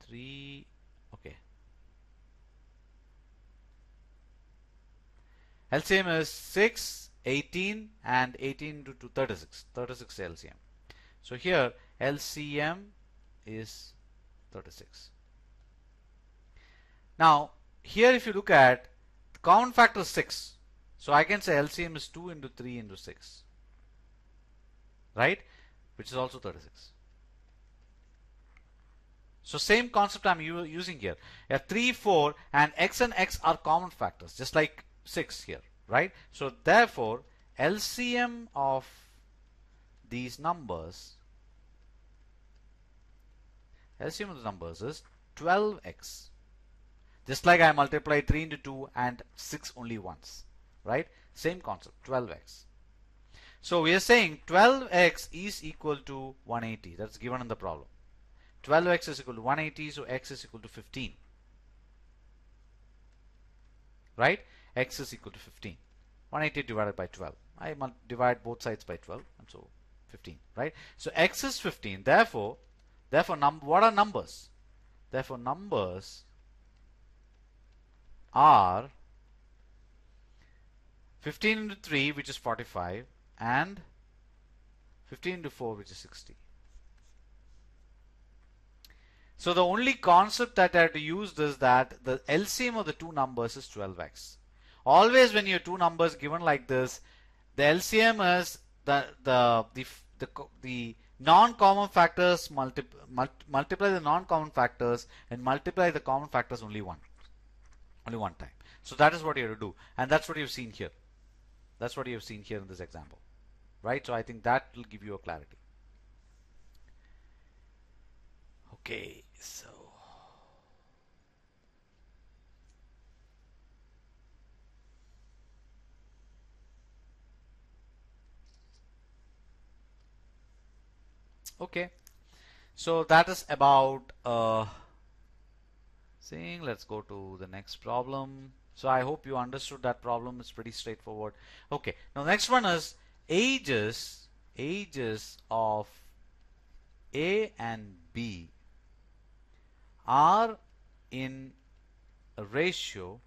A: 3, okay. LCM is 6, 18, and 18 to 36, 36 LCM. So here LCM is 36. Now, here if you look at, the common factor is 6. So I can say LCM is 2 into 3 into 6. Right? Which is also 36. So same concept I'm using here. 3, 4 and x are common factors, just like 6 here. Right? So therefore, LCM of these numbers, LCM of the numbers is 12x. Just like I multiplied 3 into 2 and 6 only once, right? Same concept, 12x. So we are saying 12x is equal to 180. That's given in the problem. 12x is equal to 180, so x is equal to 15. Right? X is equal to 15. 180 divided by 12. I divide both sides by 12, and so 15. Right? So x is 15. Therefore, what are numbers? Therefore, numbers are 15 into 3, which is 45, and 15 into 4, which is 60. So the only concept that I have to use is that the LCM of the two numbers is 12x. Always when you have two numbers given like this, the LCM is the non-common factors multiply the non-common factors and multiply the common factors only one time. So that is what you have to do, and that's what you've seen here. That's what you've seen here in this example, right? So I think that will give you a clarity. Okay, so okay, so that is about saying. Let's go to the next problem. So I hope you understood that problem. It's pretty straightforward. Okay, now next one is ages of A and B are in ratio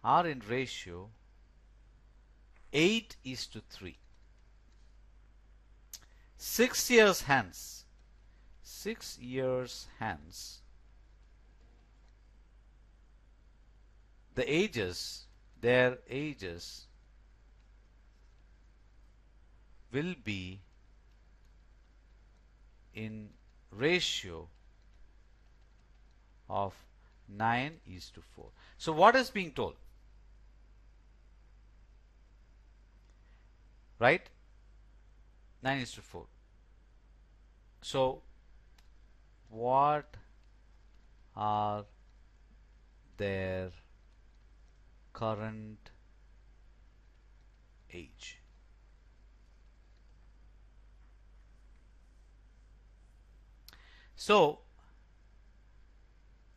A: 8:3. 6 years hence, their ages will be in ratio of 9:4. So what is being told? Right? 9:4. So what are their current age? So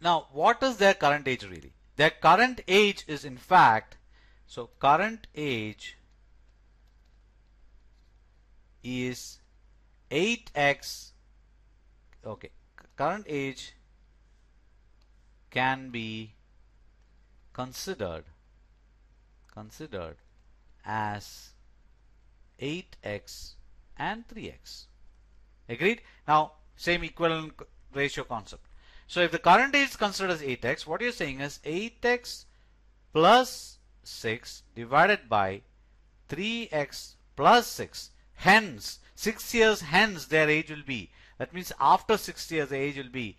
A: now what is their current age really? Their current age is in fact, so current age is 8x. Okay, current age can be considered as 8x and 3x. Agreed? Now same equivalent ratio concept. So if the current age is considered as 8x, what you're saying is 8x plus 6 divided by 3x plus 6. Hence 6 years hence their age will be. That means after 6 years the age will be.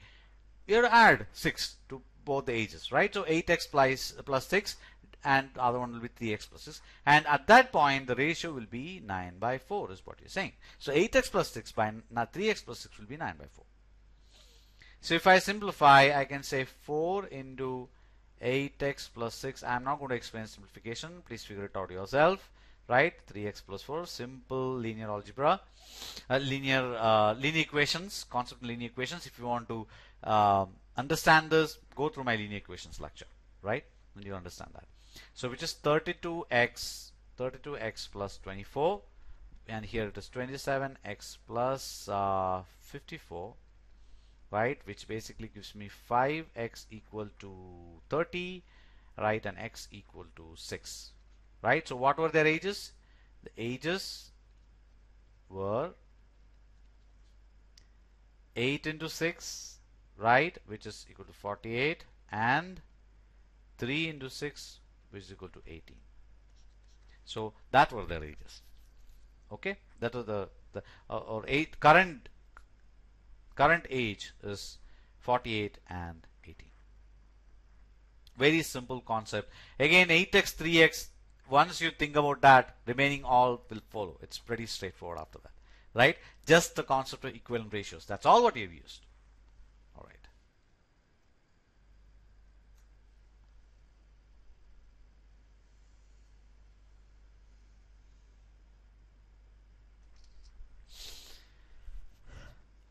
A: You have to add 6 to both the ages, right? So 8x plus 6 and the other one will be 3x plus 6. And at that point the ratio will be 9/4 is what you're saying. So 8x plus 6 by 3x plus 6 will be 9/4. So if I simplify, I can say 4 into 8x plus 6. I'm not going to explain simplification. Please figure it out yourself, right? 3x plus 4, simple linear algebra, linear equations, concept of linear equations. If you want to understand this, go through my linear equations lecture, right? And you understand that. So which is 32x plus 24, and here it is 27x plus 54. Right, which basically gives me 5x equal to 30, right, and x equal to 6, right? So what were their ages? The ages were 8 into 6, right, which is equal to 48, and 3 into 6, which is equal to 18. So that were their ages. Okay, that was the or 8 current age is 48 and 18. Very simple concept. Again, 8x, 3x, once you think about that, remaining all will follow. It's pretty straightforward after that, right? Just the concept of equivalent ratios. That's all what you've used. All right.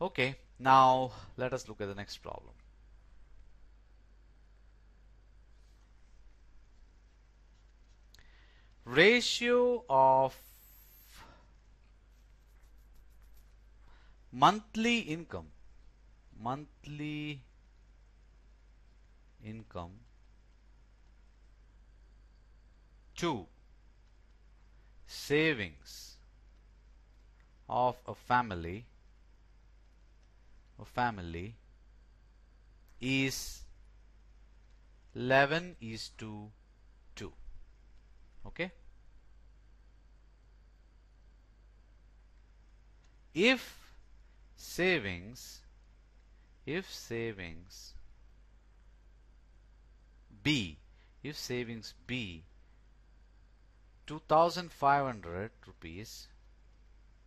A: Okay, now let us look at the next problem. Ratio of monthly income to savings of a family is 11:2. Okay, if savings B 2,500 rupees,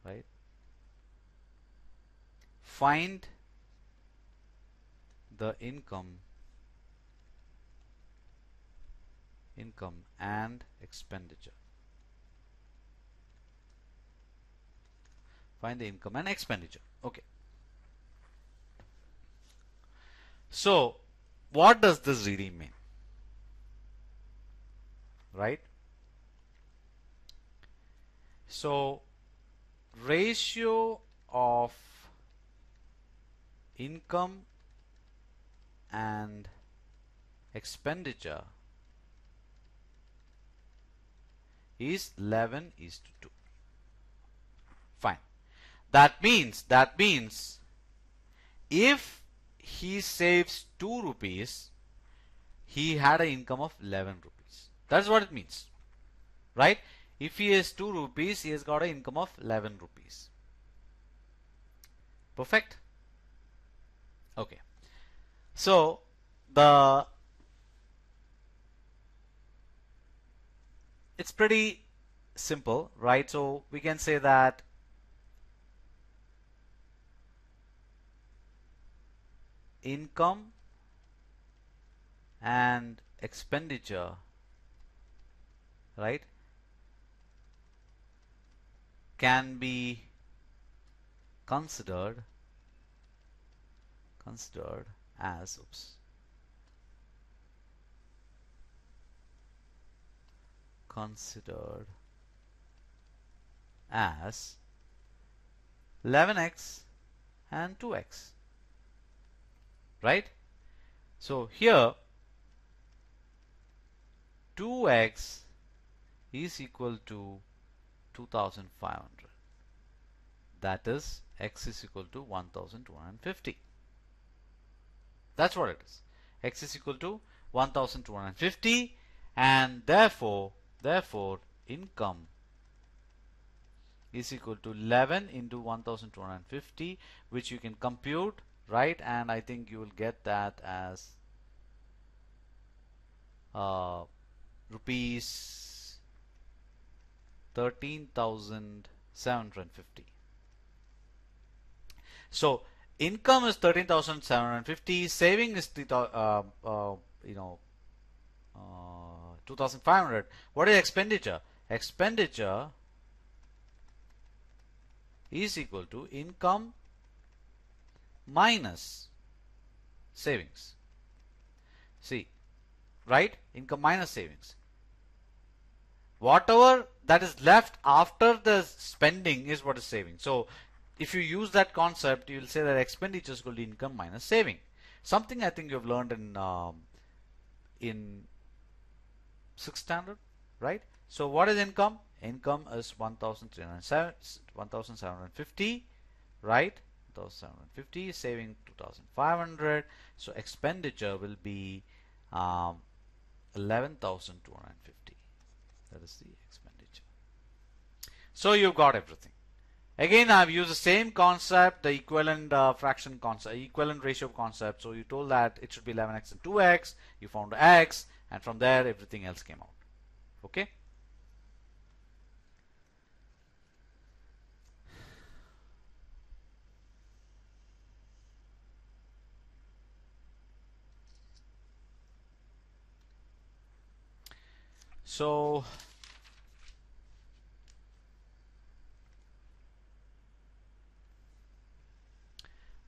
A: right, find the income and expenditure. Find the income and expenditure. Okay. So what does this really mean? Right? So ratio of income and expenditure is 11:2. Fine. That means if he saves 2 rupees, he had an income of 11 rupees. That's what it means, right? If he has 2 rupees, he has got an income of 11 rupees. Perfect. Okay. So it's pretty simple, right? So we can say that income and expenditure, right, can be considered as considered as 11x and 2x, right? So here 2x is equal to 2500, that is x is equal to 1250. That's what it is. X is equal to 1250, and therefore income is equal to 11 into 1250, which you can compute, right? And I think you will get that as rupees 13,750. So income is 13,750, saving is 2,500. What is expenditure? Expenditure is equal to income minus savings. See, right? Income minus savings. Whatever that is left after the spending is what is saving. So if you use that concept, you will say that expenditure is equal to income minus saving. Something I think you have learned in 6th standard, right? So what is income? Income is 1,750, right? 1,750, saving 2,500. So expenditure will be 11,250. That is the expenditure. So you've got everything. Again, I've used the same concept, the equivalent fraction concept, equivalent ratio concept. So you told that it should be 11x and 2x. You found x, and from there everything else came out. Okay. So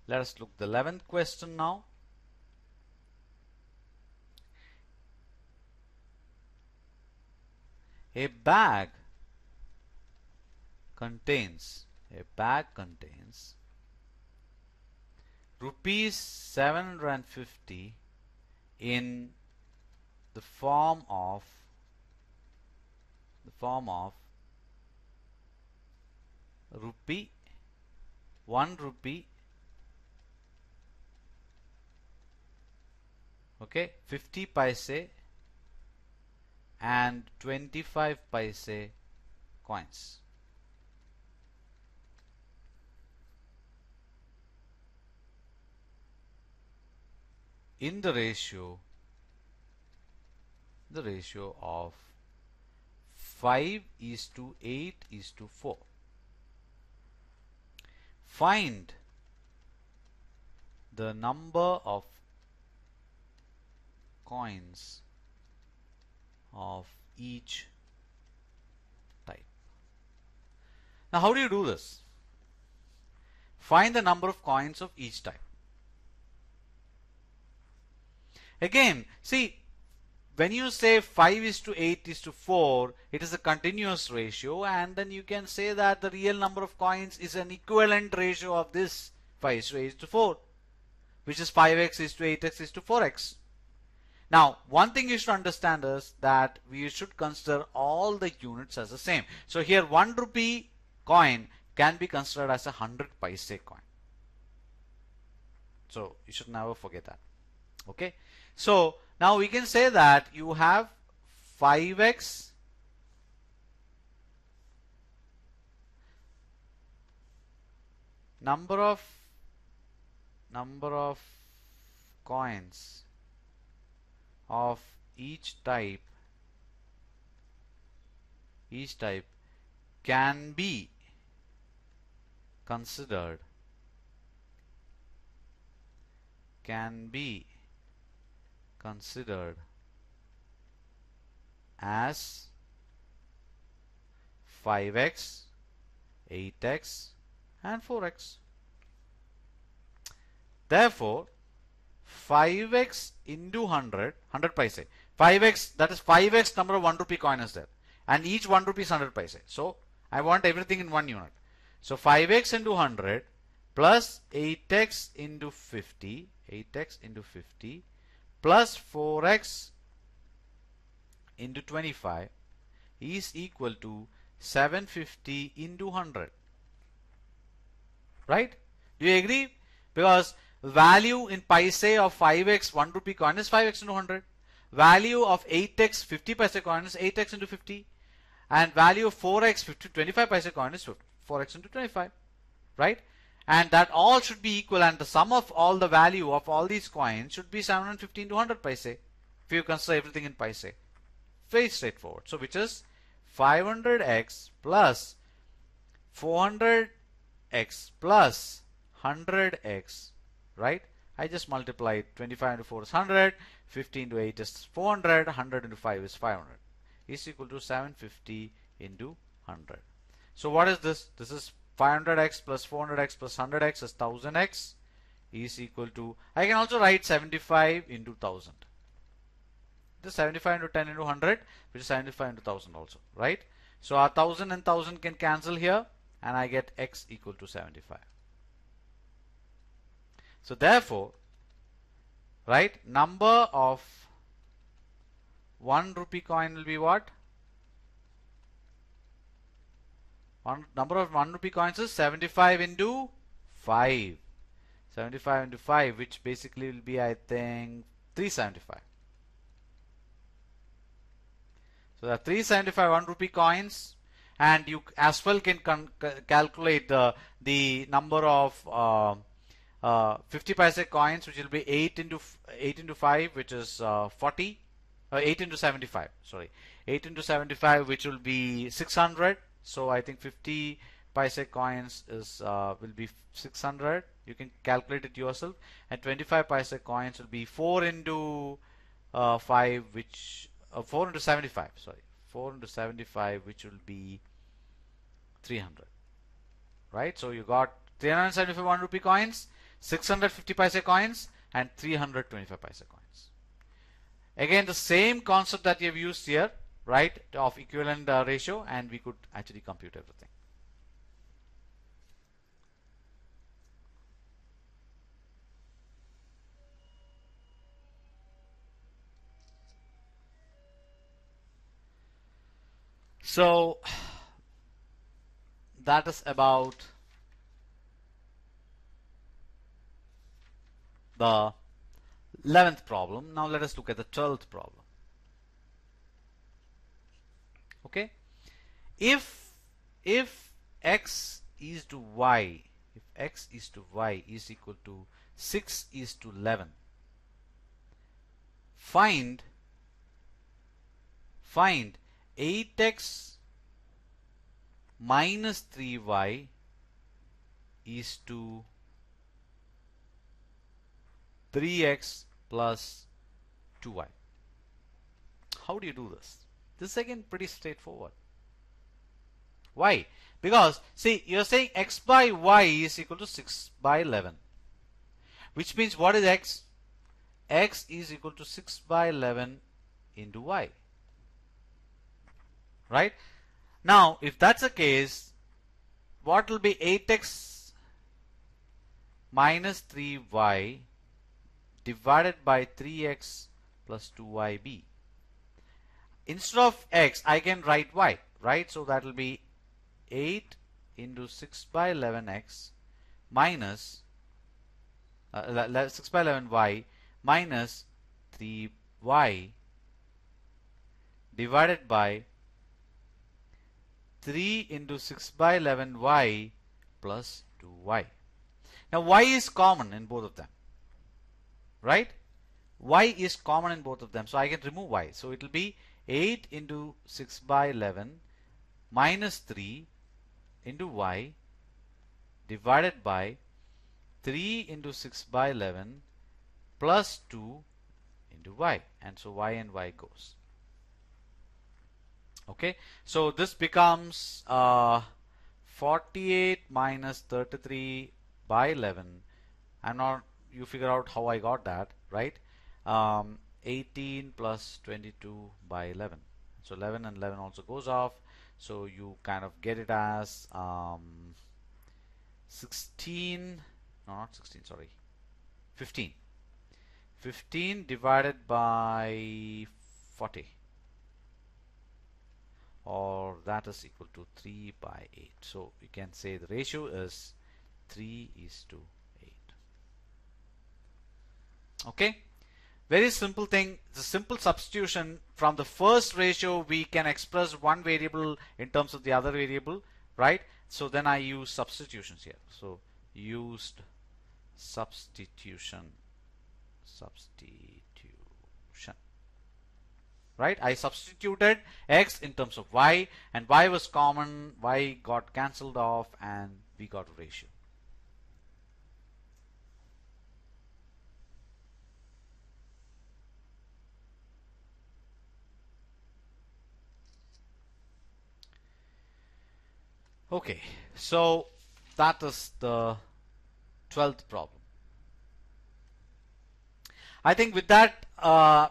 A: let us look the 11th question now. A bag contains rupees 750 in the form of rupee, 1 rupee, okay, 50 paise and 25 paise coins. In the ratio of 5:8:4. Find the number of coins of each type. Now how do you do this? Find the number of coins of each type. Again, see, when you say 5:8:4, it is a continuous ratio, and then you can say that the real number of coins is an equivalent ratio of this 5:8:4, which is 5x:8x:4x. Now, one thing you should understand is that we should consider all the units as the same. So here 1 rupee coin can be considered as a 100 paise coin. So you should never forget that. Okay. So now we can say that you have 5x number of coins of each type can be considered can be considered as 5x, 8x and 4x. Therefore 5x into 100 paise, 5x, that is 5x number of 1 rupee coin is there, and each 1 rupee is 100 paise. So I want everything in one unit. So 5x into 100 plus 8x into 50, 8x into 50 plus 4x into 25 is equal to 750 into 100. Right? Do you agree? Because value in paise of 5x 1 rupee coin is 5x into 100. Value of 8x 50 paise coin is 8x into 50. And value of 4x 25 paise coin is 4x into 25. Right? And that all should be equal, and the sum of all the value of all these coins should be 750 into 100 paise. If you consider everything in paise. Very straightforward. So which is 500x plus 400x plus 100x, right? I just multiplied 25 into 4 is 100, 50 into 8 is 400, 100 into 5 is 500, is equal to 750 into 100. So what is this? This is 500x plus 400x plus 100x is 1000x is equal to, I can also write 75 into 1000. This 75 into 10 into 100, which is 75 into 1000 also, right? So our 1000 and 1000 can cancel here, and I get x equal to 75. So therefore, right, number of 1 rupee coin will be what? Number of 1 rupee coins is 75 into 5. 75 into 5, which basically will be, I think, 375. So there are 375 1 rupee coins, and you as well can calculate the number of 50 paise coins, which will be 8 into 5, which is 40. 8 into 75. Sorry, 8 into 75, which will be 600. So I think 50 paise coins is will be 600. You can calculate it yourself. And 25 paise coins will be 4 into 5, which 4 into 75. Sorry, 4 into 75, which will be 300. Right? So you got 375 1 rupee coins, 650 paise coins, and 325 paise coins. Again, the same concept that you have used here, right, of equivalent ratio, and we could actually compute everything. So that is about the 11th problem. Now let us look at the 12th problem. Okay, if x is to y, if x is to y is equal to 6 is to 11, find 8x minus 3y is to 3x plus 2y. How do you do this? This is again pretty straightforward. Why? Because see, you're saying x by y is equal to 6 by 11, which means what is x? X is equal to 6 by 11 into y. Right? Now, if that's the case, what will be 8x minus 3y divided by 3x plus 2y be? Instead of x, I can write y, right? So that will be 8 into 6 by 11x minus 6 by 11y minus 3y divided by 3 into 6 by 11y plus 2y. Now y is common in both of them, right? Y is common in both of them, so I can remove y. So it will be 8 into 6 by 11 minus 3 into y divided by 3 into 6 by 11 plus 2 into y, and so y and y goes. Okay, so this becomes 48 minus 33 by 11. I'm not, you figure out how I got that, right? 18 plus 22 by 11. So 11 and 11 also goes off. So you kind of get it as 16, no, not 16, sorry, 15. 15 divided by 40, or that is equal to 3 by 8. So you can say the ratio is 3:8. Okay, very simple thing. It's a simple substitution. From the first ratio we can express one variable in terms of the other variable, right? So then I use substitutions here. So used substitution, right? I substituted x in terms of y, and y was common, y got cancelled off, and we got a ratio. Okay, so that is the 12th problem. I think with that, I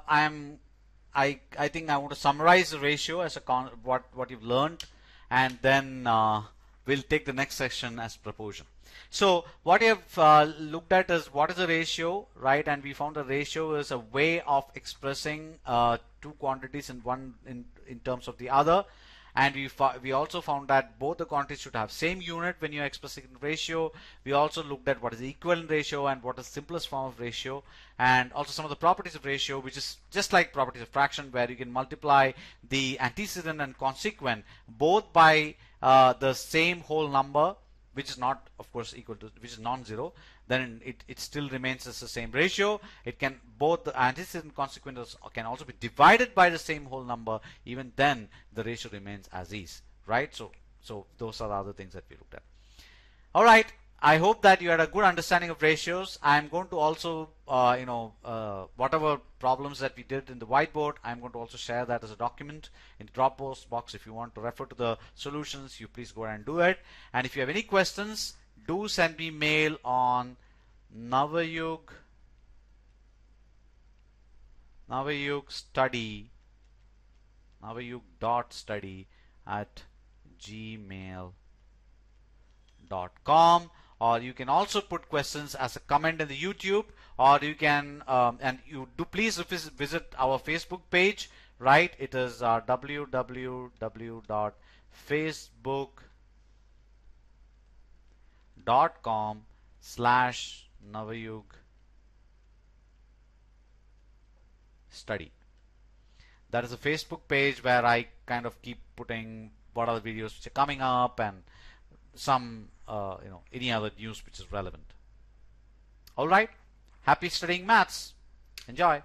A: think I want to summarize the ratio as a what you've learned, and then we'll take the next section as proportion. So what you have looked at is what is a ratio, right? And we found a ratio is a way of expressing two quantities in terms of the other. And we also found that both the quantities should have same unit when you're expressing ratio. We also looked at what is the equivalent ratio and what is the simplest form of ratio, and also some of the properties of ratio, which is just like properties of fraction, where you can multiply the antecedent and consequent both by the same whole number, which is not, of course, equal to, which is non-zero. Then it still remains as the same ratio. It can, both the antecedent and consequent can also be divided by the same whole number. Even then the ratio remains as is, right? So those are the other things that we looked at. All right, I hope that you had a good understanding of ratios. I'm going to also whatever problems that we did in the whiteboard, I'm going to also share that as a document in the Dropbox box. If you want to refer to the solutions, you please go ahead and do it. And if you have any questions, do send me mail on navayug.study@gmail.com, or you can also put questions as a comment in the YouTube, or you can and you do please visit our Facebook page, right? It is www.facebook.com/Navayug study. That is a Facebook page where I kind of keep putting what are the videos which are coming up, and some any other news which is relevant. All right, happy studying maths. Enjoy.